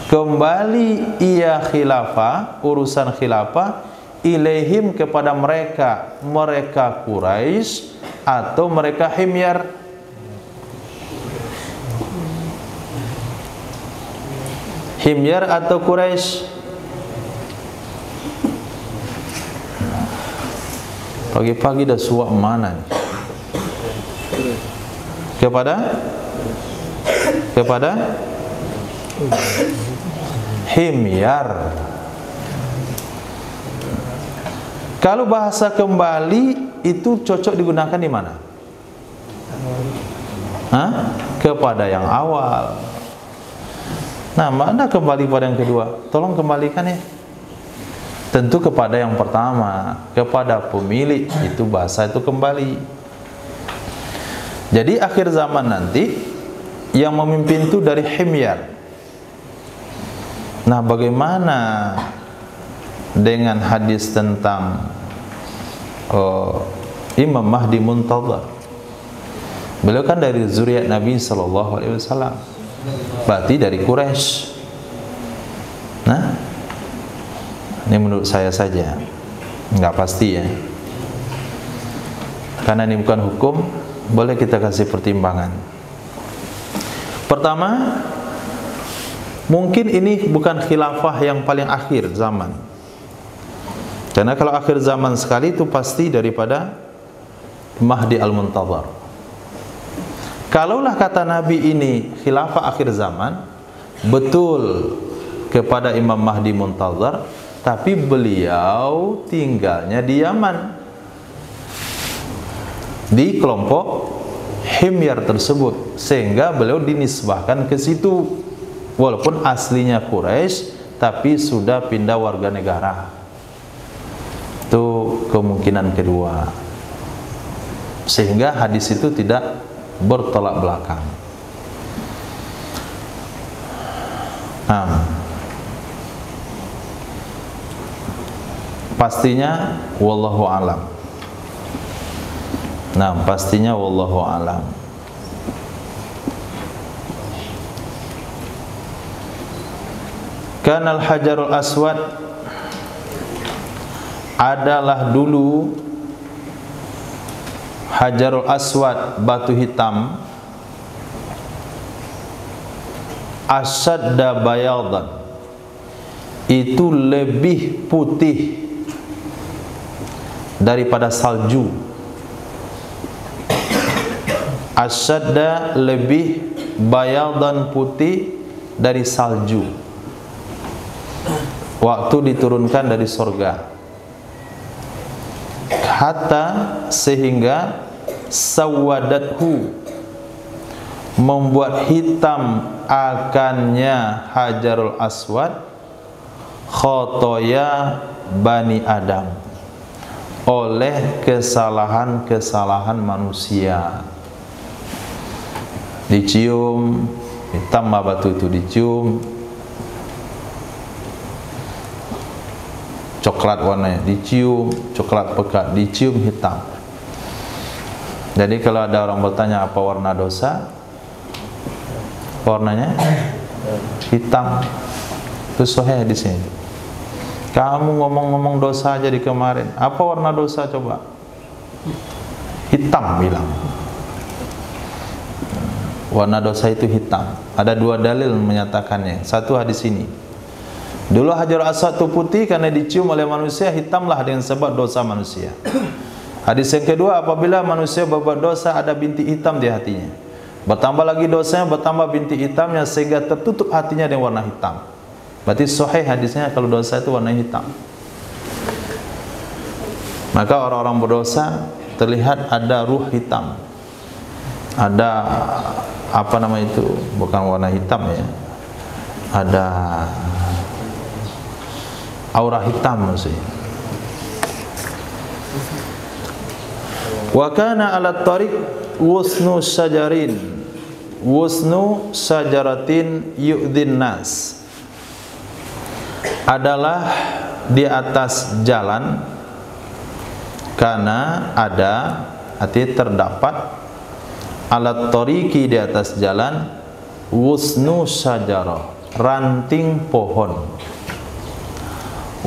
Kembali ia khilafah, urusan khilafah, ilaihim, kepada mereka, mereka Quraisy atau mereka himyar? Himyar atau Quraisy? Pagi-pagi dah suap mana nih? Kepada himyar. Kalau bahasa kembali itu cocok digunakan di mana? Kepada yang awal. Nah, mana kembali pada yang kedua? Tolong kembalikan ya. Tentu kepada yang pertama, kepada pemilik, itu bahasa itu kembali. Jadi akhir zaman nanti yang memimpin itu dari himyar. Nah, bagaimana dengan hadis tentang Imam Mahdi Muntadhar? Beliau kan dari zuriat Nabi SAW. berarti dari Quraisy. Nah, ini menurut saya saja, nggak pasti ya, karena ini bukan hukum, boleh kita kasih pertimbangan. Pertama, mungkin ini bukan khilafah yang paling akhir zaman, karena kalau akhir zaman sekali itu pasti daripada Mahdi al-Muntazar. Kalaulah kata Nabi ini khilafah akhir zaman, betul kepada Imam Mahdi Muntazar, tapi beliau tinggalnya di Yaman, di kelompok Himyar tersebut, sehingga beliau dinisbahkan ke situ, walaupun aslinya Quraisy tapi sudah pindah warga negara. Itu kemungkinan kedua, sehingga hadis itu tidak bertolak belakang. Pastinya wallahu alam. Pastinya wallahu alam. Kanal Hajarul Aswad adalah dulu Hajarul Aswad, batu hitam, asyadda bayadan, itu lebih putih daripada salju. Asyadda lebih, bayadan putih dari salju, waktu diturunkan dari surga. Hatta sehingga sawadathu, membuat hitam akannya Hajarul Aswad khotoya Bani Adam, oleh kesalahan-kesalahan manusia. Dicium, hitam batu itu dicium, coklat warnanya dicium, coklat pekat dicium, hitam. Jadi kalau ada orang bertanya apa warna dosa, warnanya hitam. Itu sahih di sini. Kamu ngomong-ngomong dosa aja di kemarin, apa warna dosa coba? Hitam bilang. Warna dosa itu hitam. Ada dua dalil menyatakannya. Satu hadis ini. Dulu Hajarul Aswad itu putih karena dicium oleh manusia, hitamlah dengan sebab dosa manusia. Hadis yang kedua, apabila manusia berbuat dosa ada bintik hitam di hatinya, bertambah lagi dosanya, bertambah bintik hitamnya, sehingga tertutup hatinya dengan warna hitam. Berarti sahih hadisnya kalau dosa itu warna hitam. Maka orang-orang berdosa terlihat ada ruh hitam, ada apa nama itu, bukan warna hitam ya, ada aura hitam maksudnya. Wa kana ala tariq wusnu sajaratin yu'dhin nas, adalah di atas jalan, karena ada, arti terdapat, alat tariqi di atas jalan, wusnu sajarah, ranting pohon.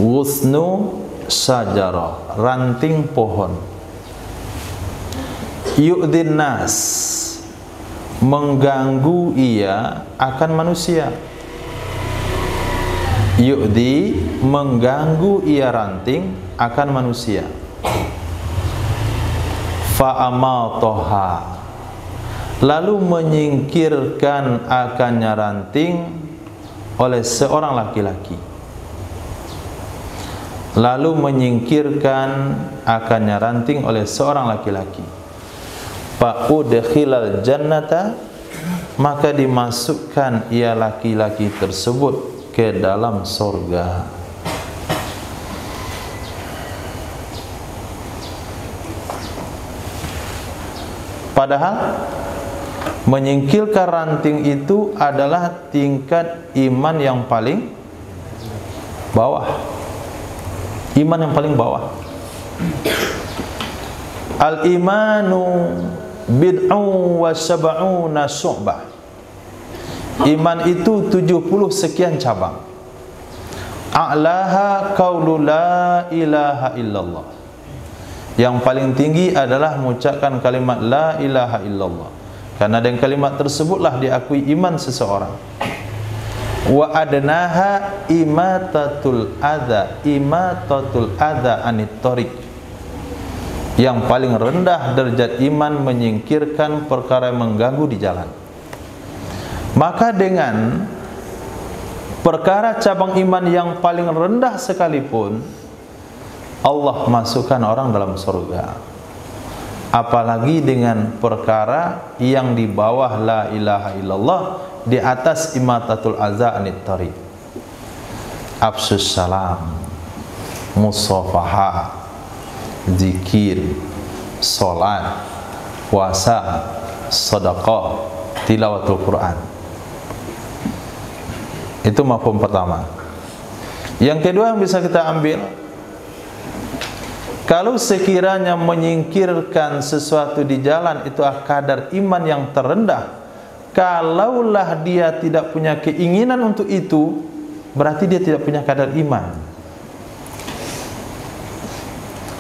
Wusnu sajarah, ranting pohon. Yu'dhin nas, mengganggu ia akan manusia. Yu'dhi, mengganggu ia ranting akan manusia. Fa'amatoha, lalu menyingkirkan akannya ranting oleh seorang laki-laki. Lalu menyingkirkan akannya ranting oleh seorang laki-laki. Fa'udkhilal jannata, maka dimasukkan ia laki-laki tersebut ke dalam surga. Padahal menyingkirkan ranting itu adalah tingkat iman yang paling bawah. Iman yang paling bawah. Al-imanu bid'un wa sab'una syu'bah. Iman itu 70 sekian cabang. A'laha qaulu la ilaha illallah. Yang paling tinggi adalah mengucapkan kalimat la ilaha illallah. Karena dengan kalimat tersebutlah diakui iman seseorang. Wa adnaha imatatul adha anit thariq. Yang paling rendah derajat iman menyingkirkan perkara yang mengganggu di jalan. Maka dengan perkara cabang iman yang paling rendah sekalipun Allah masukkan orang dalam surga. Apalagi dengan perkara yang di bawah la ilaha illallah, di atas imatatul adza anit thariq. Afsus salam, musafahah, zikir, salat, puasa, sedekah, tilawatul Quran. Itu mafhum pertama. Yang kedua yang bisa kita ambil, kalau sekiranya menyingkirkan sesuatu di jalan itu kadar iman yang terendah, kalaulah dia tidak punya keinginan untuk itu, berarti dia tidak punya kadar iman.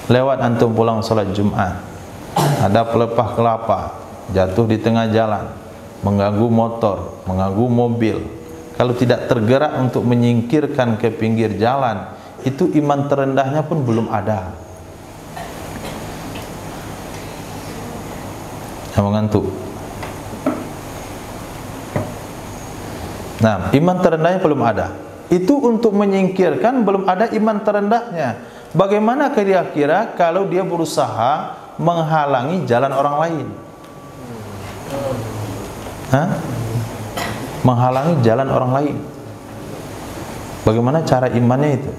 Lewat antum pulang sholat Jumat, ada pelepah kelapa jatuh di tengah jalan, mengganggu motor, mengganggu mobil. Kalau tidak tergerak untuk menyingkirkan ke pinggir jalan, itu iman terendahnya pun belum ada. Yang mengantuk. Nah, iman terendahnya belum ada. Itu untuk menyingkirkan, belum ada iman terendahnya. Bagaimana kira-kira kalau dia berusaha menghalangi jalan orang lain? Menghalangi jalan orang lain. Bagaimana cara imannya itu?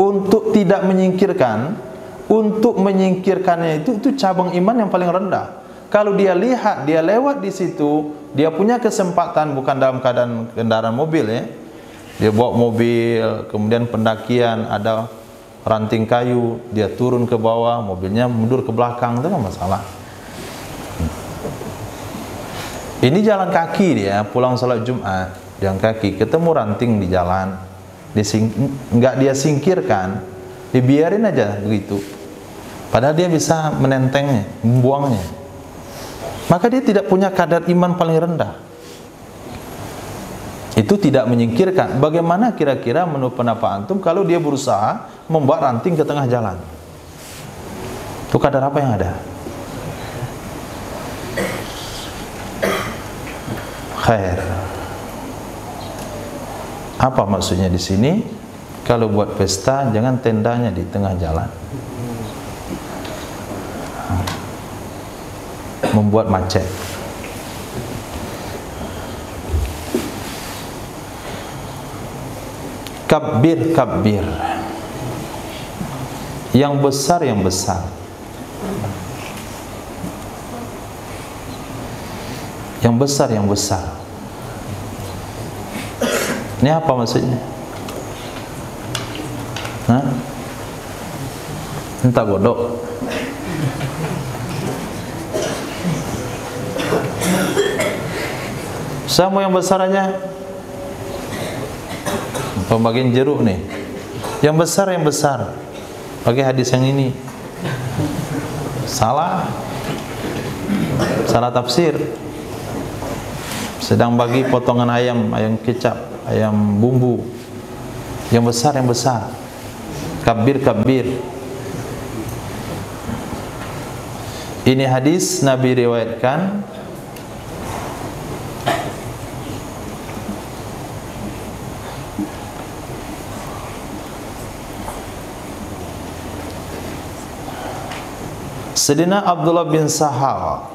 Untuk tidak menyingkirkan, untuk menyingkirkannya itu cabang iman yang paling rendah. Kalau dia lihat, dia lewat di situ, dia punya kesempatan, bukan dalam keadaan kendaraan mobil ya. Dia bawa mobil, kemudian pendakian, ada ranting kayu, dia turun ke bawah, mobilnya mundur ke belakang, itu nggak masalah. Ini jalan kaki dia, pulang sholat Jumat, jalan kaki, ketemu ranting di jalan, nggak dia singkirkan, dibiarin aja begitu. Padahal dia bisa menentengnya, membuangnya. Maka dia tidak punya kadar iman paling rendah. Itu tidak menyingkirkan. Bagaimana kira-kira menurut pendapat antum kalau dia berusaha membuat ranting ke tengah jalan? Itu kadar apa yang ada? Khair. Apa maksudnya di sini? Kalau buat pesta jangan tendanya di tengah jalan. Membuat macet. Kabbir, kabbir. Yang besar, yang besar. Yang besar, yang besar. Ini apa maksudnya? Entah godok. Sama yang besar aja. Pembagian jeruk nih. Yang besar, yang besar. Pakai hadis yang ini. Salah. Salah tafsir. Sedang bagi potongan ayam, ayam kecap, ayam bumbu. Yang besar, yang besar. Kabir, kabir. Ini hadis Nabi riwayatkan Sayyidina Abdullah bin Sahal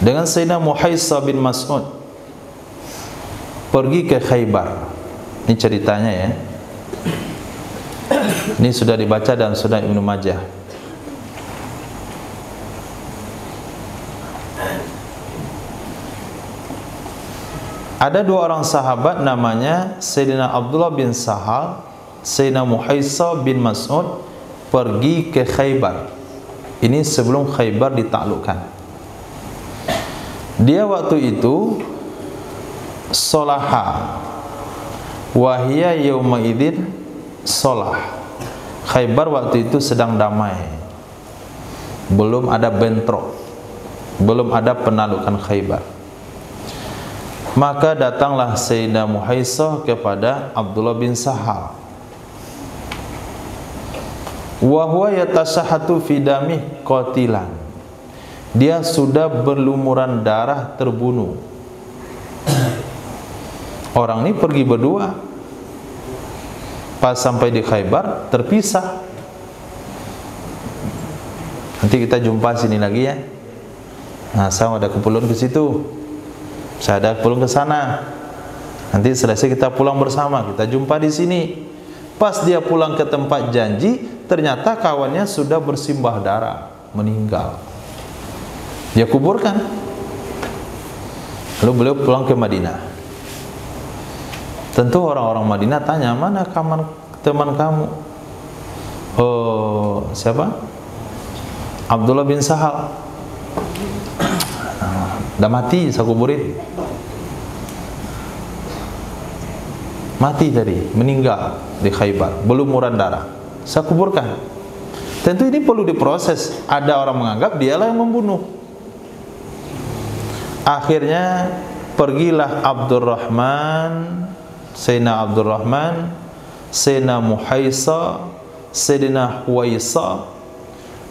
dengan Sayyidina Muhaisa bin Mas'ud pergi ke Khaybar. Ini ceritanya ya. Ini sudah dibaca dan sudah Ibnu Majah. Ada dua orang sahabat namanya Sayyidina Abdullah bin Sahal, Sayyidina Muhaisa bin Mas'ud pergi ke Khaybar. Ini sebelum Khaybar ditaklukkan. Dia waktu itu solaha wahia yauma idzin solah. Khaybar waktu itu sedang damai, belum ada bentrok, belum ada penaklukan Khaybar. Maka datanglah Sayyidah Muhaisah kepada Abdullah bin Sahal. Wa huwa yatasahhatu fi dami qatilan. Dia sudah berlumuran darah, terbunuh. Orang ini pergi berdua. Pas sampai di Khaybar terpisah. Nanti kita jumpa sini lagi ya. Nah, saya ada keperluan ke situ, saya ada keperluan ke sana. Nanti selesai kita pulang bersama, kita jumpa di sini. Pas dia pulang ke tempat janji, ternyata kawannya sudah bersimbah darah, meninggal. Dia kuburkan. Lalu beliau pulang ke Madinah. Tentu orang-orang Madinah tanya, mana teman kamu? Oh, siapa? Abdullah bin Sahal. Dah mati, saya kuburin. Mati tadi, meninggal di Khaybar, berlumuran darah. Saya kuburkan. Tentu ini perlu diproses. Ada orang menganggap dialah yang membunuh. Akhirnya pergilah Abdurrahman, Sayyidina Abdurrahman, Sayyidina Muhaisah, Sayyidina Huwaisah.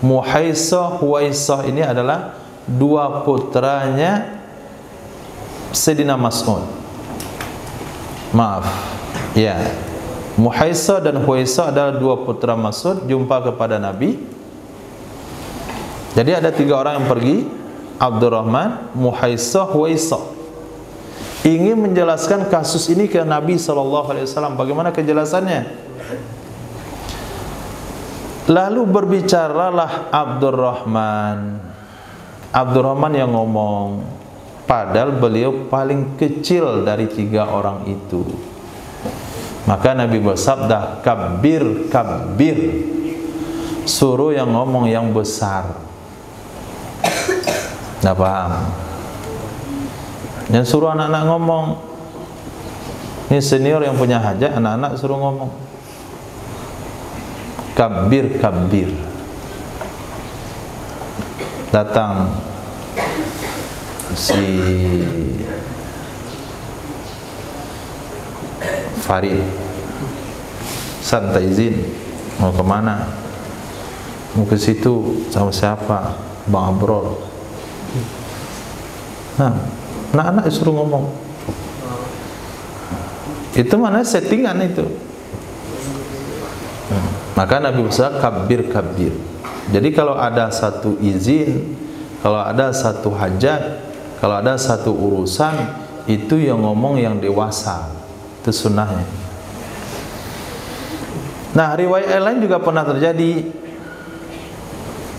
Muhaisah, Huwaisah ini adalah dua putranya Sayyidina Mas'ud. Maaf, ya, Muhaisah dan Huwaisah adalah dua putra Mas'ud, jumpa kepada Nabi. Jadi ada tiga orang yang pergi, Abdurrahman, Muhaisah, Huwaisah, ingin menjelaskan kasus ini ke Nabi SAW. Bagaimana kejelasannya? Lalu berbicaralah Abdurrahman. Abdurrahman yang ngomong, padahal beliau paling kecil dari tiga orang itu. Maka Nabi bersabda, kabir, kabir, suruh yang ngomong yang besar. Nggak paham. Yang suruh anak-anak ngomong. Ini senior yang punya hajat, anak-anak suruh ngomong. Kabir, kabir. Datang si Farid, santai izin, mau kemana? Mau ke situ sama siapa? Bang Abrol. Nah, anak-anak disuruh ngomong. Itu mana settingan itu? Maka Nabi bersabda, kabir, kabir. Jadi kalau ada satu izin, kalau ada satu hajat, kalau ada satu urusan, itu yang ngomong yang dewasa. Itu sunnahnya. Nah, riwayat lain juga pernah terjadi.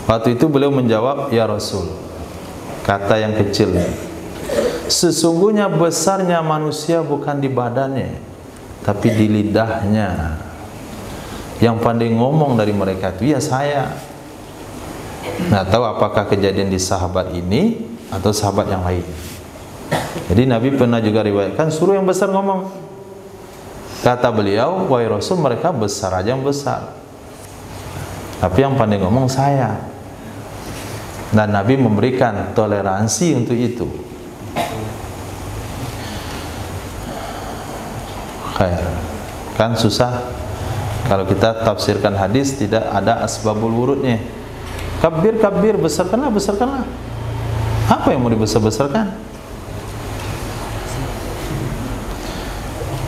Waktu itu beliau menjawab, ya Rasul, kata yang kecil, sesungguhnya besarnya manusia bukan di badannya, tapi di lidahnya. Yang pandai ngomong dari mereka itu ya saya. Nggak tahu apakah kejadian di sahabat ini atau sahabat yang lain. Jadi Nabi pernah juga riwayatkan suruh yang besar ngomong. Kata beliau, wahai Rasul, mereka besar aja yang besar, tapi yang pandai ngomong saya. Dan Nabi memberikan toleransi untuk itu. Khair. Kan susah kalau kita tafsirkan hadis, tidak ada asbabul wurudnya. Kabir, kabir, besarkanlah, besarkanlah. Apa yang mau dibesar-besarkan?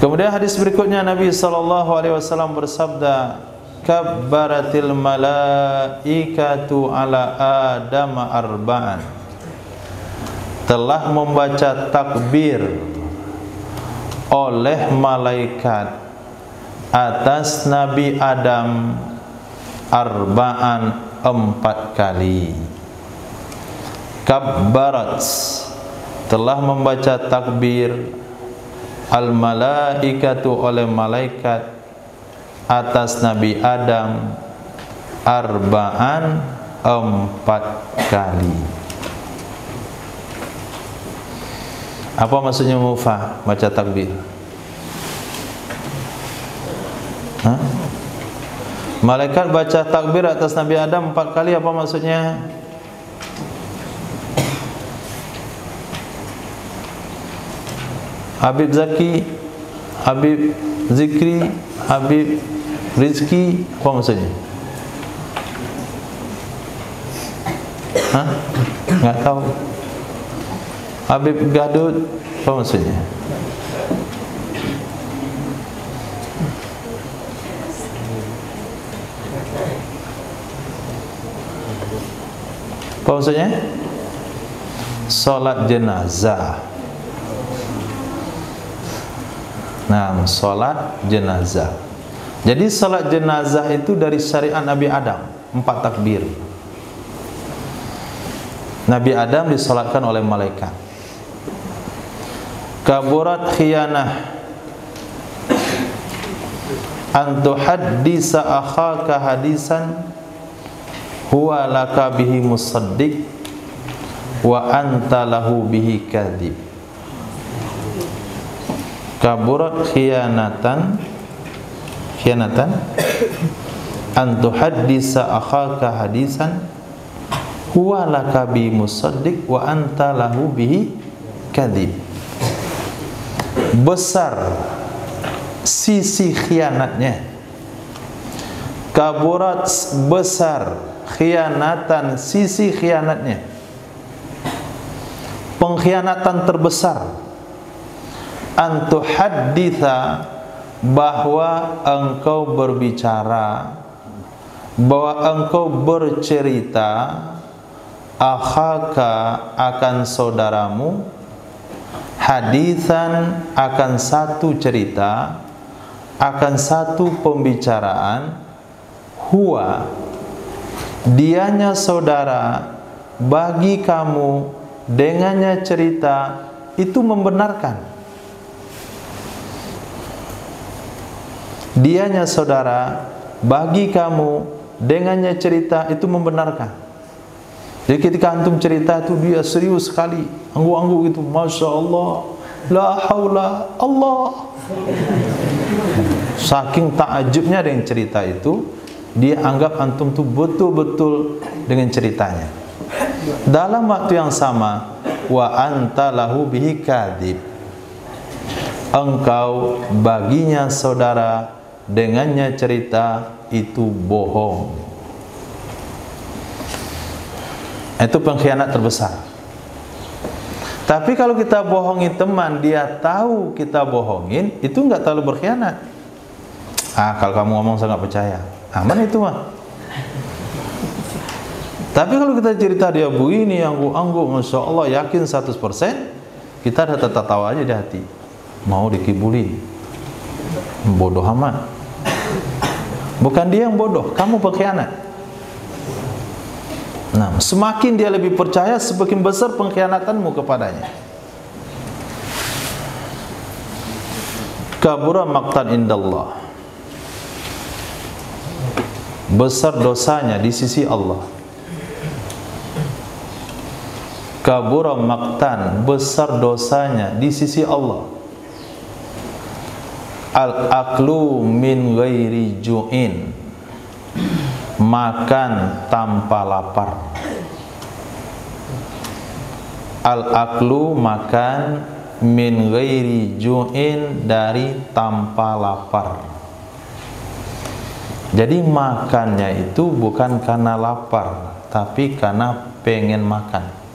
Kemudian hadis berikutnya Nabi SAW bersabda, kabbaratil malaikatu ala Adam arba'an. Telah membaca takbir oleh malaikat atas Nabi Adam arba'an 4 kali. Kabbarat, telah membaca takbir al-malaikatu oleh malaikat atas Nabi Adam arba'an 4 kali. Apa maksudnya mufa? Baca takbir. Hah? Malaikat baca takbir atas Nabi Adam 4 kali, apa maksudnya? Habib Zaki, Habib Zikri, Habib Rizki, apa maksudnya? Hah? Nggak tahu. Habib Gadut, apa maksudnya? Apa maksudnya? Salat jenazah. Nah, salat jenazah. Jadi salat jenazah itu dari syariat Nabi Adam, 4 takbir. Nabi Adam disalatkan oleh malaikat. Kaburat khiyanah an tuhaddisa akhaka hadisan huwa laka bihi musaddiq wa anta lahu bihi kadhib. Kaburat khiyanatan an tuhaddisa akhaka hadisan huwa laka bihi musaddiq wa anta lahu bihi kadhib. Besar sisi khianatnya. Kaburat besar khianatan sisi khianatnya. Pengkhianatan terbesar. Antu haditha, bahwa engkau berbicara, bahwa engkau bercerita, akhaka akan saudaramu, hadithan akan satu cerita, akan satu pembicaraan, huwa dianya saudara, bagi kamu dengannya cerita itu membenarkan. Dianya saudara, bagi kamu dengannya cerita itu membenarkan. Jadi ketika antum cerita itu dia serius sekali, angguk-angguk gitu, Masya Allah, la haula Allah. Saking takjubnya dengan cerita itu, dia anggap antum tuh betul-betul dengan ceritanya. Dalam waktu yang sama, wa anta lahu bihi kadhib, engkau baginya saudara, dengannya cerita itu bohong. Itu pengkhianat terbesar. Tapi kalau kita bohongi teman, dia tahu kita bohongin, itu nggak terlalu berkhianat. Kalau kamu ngomong saya nggak percaya, aman itu mah. Tapi kalau kita cerita dia begini, angguk-angguk, Masya Allah, yakin 100%, kita ada tertawa aja di hati, mau dikibulin, bodoh amat. Bukan dia yang bodoh, kamu pengkhianat. Nah, semakin dia lebih percaya, semakin besar pengkhianatanmu kepadanya. Kabura maqtan indallah, besar dosanya di sisi Allah. Kabura maqtan, besar dosanya di sisi Allah. Al-aklu min ghairi ju'in, makan tanpa lapar. Al-aklu makan, min ghairi ju'in dari tanpa lapar. Jadi makannya itu bukan karena lapar, tapi karena pengen makan.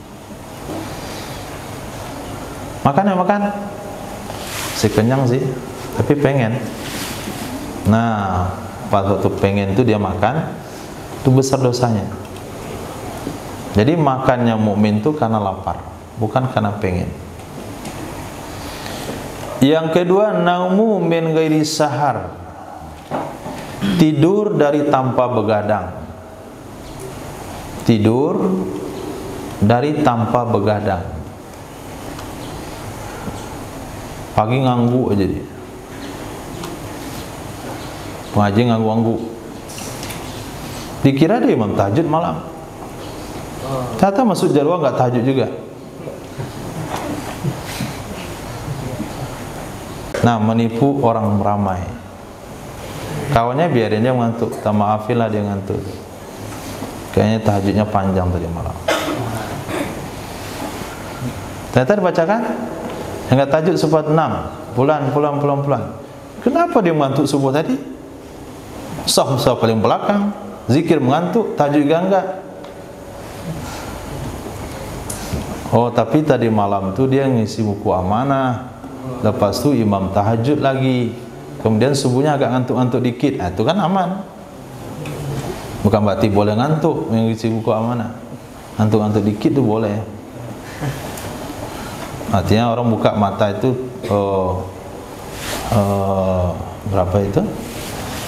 Makan, si kenyang sih, tapi pengen. Nah, pas waktu pengen itu dia makan, itu besar dosanya. Jadi makannya mukmin itu karena lapar, bukan karena pengen. Yang kedua, naumu min ghairi sahar, tidur dari tanpa begadang. Tidur dari tanpa begadang. Pagi ngangguk aja dia, pengaji ngangguk-ngangguk, dikira dia imam tahajud malam. Ternyata masuk jarwa nggak tahajud juga. Nah, menipu orang ramai. Kawannya biarin dia ngantuk, tak maafilah dia ngantuk. Kayaknya tahajudnya panjang tadi malam. Ternyata dibacakan hingga tahajud seperempat 6, pulang. Kenapa dia mengantuk subuh tadi? Sah paling belakang, zikir mengantuk, tahajud juga enggak. Oh, tapi tadi malam tu dia ngisi buku amanah. Lepas tu imam tahajud lagi. Kemudian subuhnya agak ngantuk-ngantuk dikit. Itu kan aman. Bukan berarti boleh ngantuk mengisi buku amanah. Ngantuk-ngantuk dikit tu boleh. Artinya orang buka mata itu berapa itu?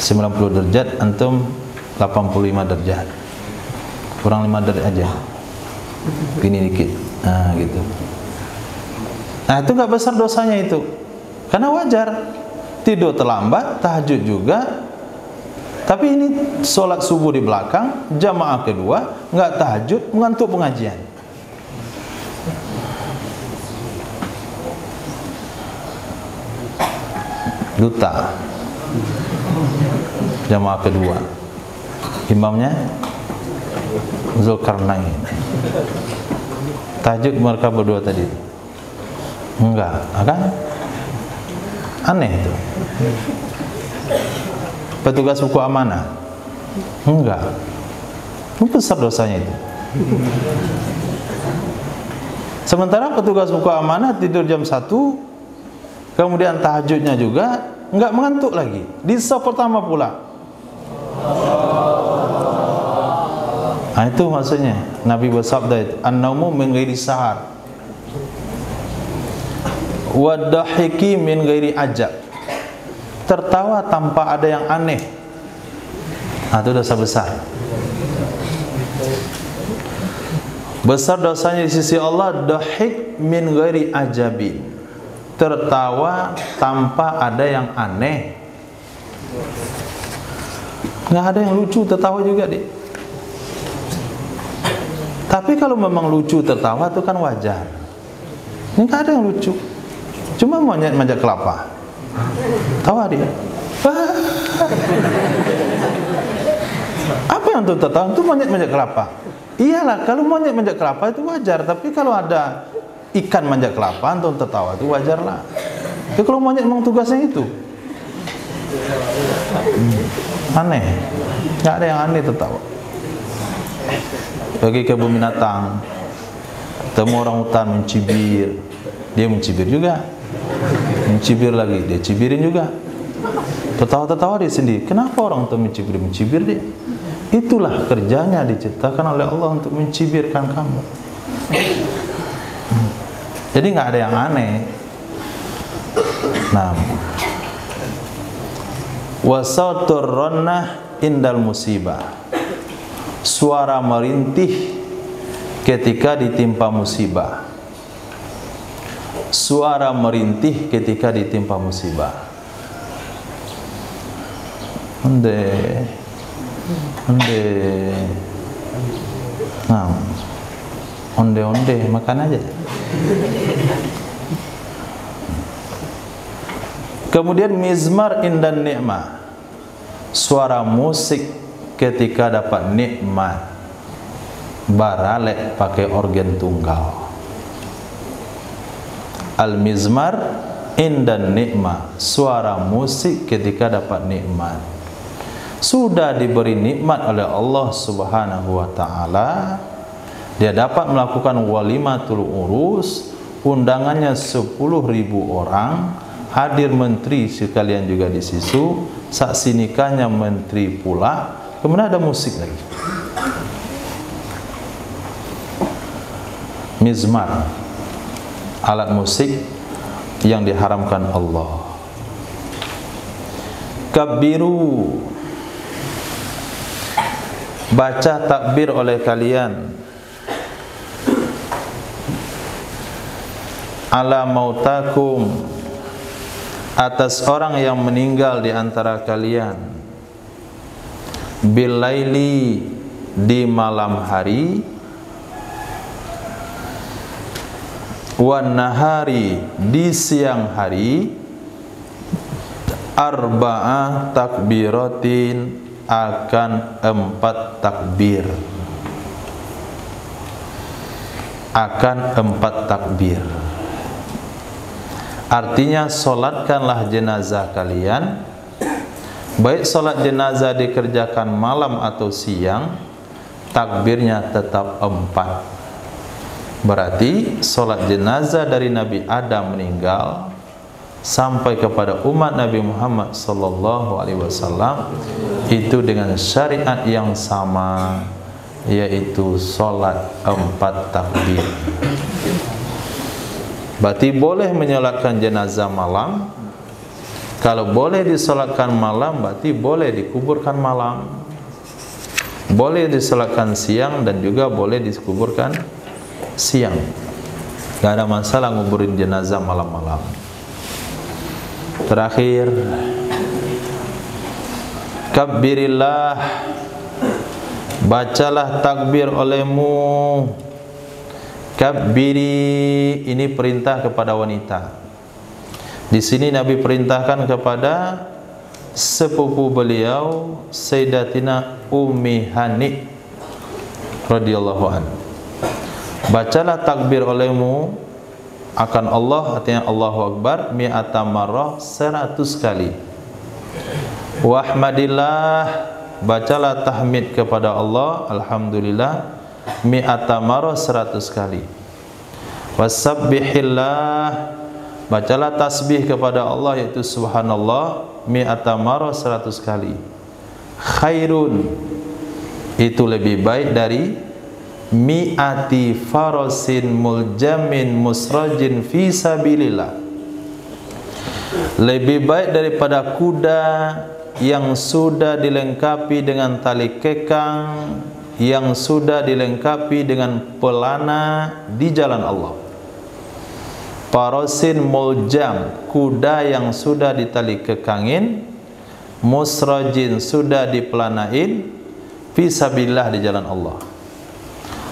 90 derajat, antum 85 derajat. Kurang 5 derajat aja. Gini dikit. Nah, gitu. Nah, itu enggak besar dosanya itu. Karena wajar. Tidur terlambat, tahajud juga. Tapi ini sholat subuh di belakang, jamaah kedua, enggak tahajud, mengantuk pengajian. Duta. Jamaah kedua. Imamnya Zulkarnain. Tahajud mereka berdua tadi. Enggak, kan? Aneh itu. Petugas buku amanah. Enggak. Besar dosanya itu. Sementara petugas buku amanah tidur jam 1, kemudian tahajudnya juga enggak mengantuk lagi. Di saf pertama pula. Nah, itu maksudnya Nabi bersabda itu, an-naumu min ghairi sahar wa dahiki min ghairi ajab. Tertawa tanpa ada yang aneh. Nah, itu dosa besar. Besar dosanya di sisi Allah, dahik min ghairi ajabin. Tertawa tanpa ada yang aneh. Nggak ada yang lucu tertawa juga deh. Tapi kalau memang lucu tertawa itu kan wajar. Ini nggak ada yang lucu. Cuma monyet manjat kelapa. Tawa dia. Apa yang untuk tertawa? Itu monyet manjat kelapa. Iyalah, kalau monyet manjat kelapa itu wajar. Tapi kalau ada ikan manjat kelapa untuk tertawa itu wajar lah. Tapi kalau monyet memang tugasnya itu. Aneh. Nggak ada yang aneh tertawa. Bagi kebun binatang, temu orang hutan mencibir, dia mencibir juga, mencibir lagi, dia cibirin juga, tertawa-tertawa dia sendiri. Kenapa orang itu mencibir dia? Itulah kerjanya, diciptakan oleh Allah untuk mencibirkan kamu. Jadi nggak ada yang aneh. Nah, wasautur ronnah indal musibah. Suara merintih ketika ditimpa musibah. Suara merintih ketika ditimpa musibah. Onde. Nah, onde makan aja. Kemudian mizmar indan ni'mah. Suara musik ketika dapat nikmat. Baralek pakai organ tunggal. Al-mizmar indan nikmah. Suara musik ketika dapat nikmat. Sudah diberi nikmat oleh Allah Subhanahu wa taala, dia dapat melakukan walimatul urus, undangannya 10.000 orang, hadir menteri sekalian juga di situ, saksi nikahnya menteri pula. Kemudian ada musik lagi. Mizmar, alat musik yang diharamkan Allah. Kabbiru, baca takbir oleh kalian. Ala mautakum, atas orang yang meninggal di antara kalian. Bilaili, di malam hari. Wan nahari, di siang hari. arba'ah takbiratin, akan 4 takbir. Akan 4 takbir. Artinya solatkanlah jenazah kalian, baik solat jenazah dikerjakan malam atau siang, takbirnya tetap 4. Berarti solat jenazah dari Nabi Adam meninggal sampai kepada umat Nabi Muhammad sallallahu alaihi wasallam itu dengan syariat yang sama, yaitu solat 4 takbir. Berarti boleh menyolatkan jenazah malam. Kalau boleh disolatkan malam, berarti boleh dikuburkan malam. Boleh disolatkan siang dan juga boleh dikuburkan siang. Gak ada masalah nguburin jenazah malam-malam. Terakhir, kabbirillah, bacalah takbir olehmu. Kabbiri, ini perintah kepada wanita. Di sini Nabi perintahkan kepada sepupu beliau Sayyidatina Ummi Hani radhiyallahu an. Bacalah takbir olehmu akan Allah, artinya Allahu Akbar, mi'ata marrah, 100 kali. Wahmadillah, bacalah tahmid kepada Allah, alhamdulillah, mi'ata marrah, 100 kali. Wasabbihillah, bacalah tasbih kepada Allah, yaitu subhanallah, mi'ata marrah, 100 kali. Khairun, itu lebih baik dari mi'ati farasin muljamin musrajin fi sabilillah. Lebih baik daripada kuda yang sudah dilengkapi dengan tali kekang, yang sudah dilengkapi dengan pelana di jalan Allah. Farasin muljam, kuda yang sudah ditali kekangin, musrajin, sudah dipelanain, fi sabilillah, di jalan Allah.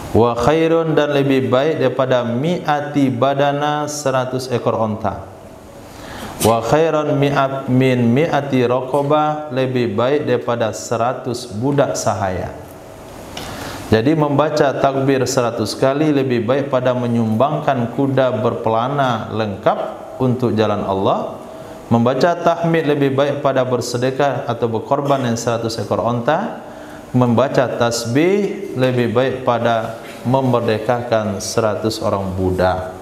Wa khairun, dan lebih baik daripada mi'ati badana, 100 ekor onta. Wa khairun min mi'ati raqabah, lebih baik daripada 100 budak sahaya. Jadi membaca takbir 100 kali lebih baik pada menyumbangkan kuda berpelana lengkap untuk jalan Allah. Membaca tahmid lebih baik pada bersedekah atau berkorban yang 100 ekor onta. Membaca tasbih lebih baik pada memerdekakan 100 orang budak.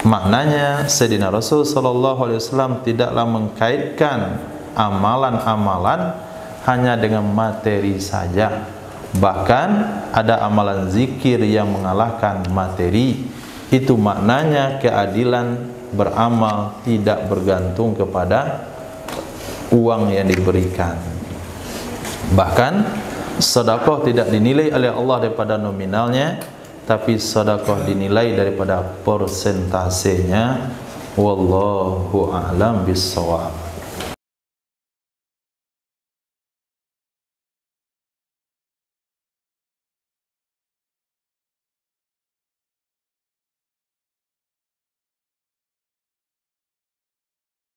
Maknanya Sayyidina Rasul sallallahu alaihi wasallam tidaklah mengkaitkan amalan-amalan hanya dengan materi saja. Bahkan ada amalan zikir yang mengalahkan materi. Itu maknanya keadilan beramal tidak bergantung kepada uang yang diberikan. Bahkan sedekah tidak dinilai oleh Allah daripada nominalnya, tapi sedekah dinilai daripada persentasenya. Wallahu a'lam bissawab.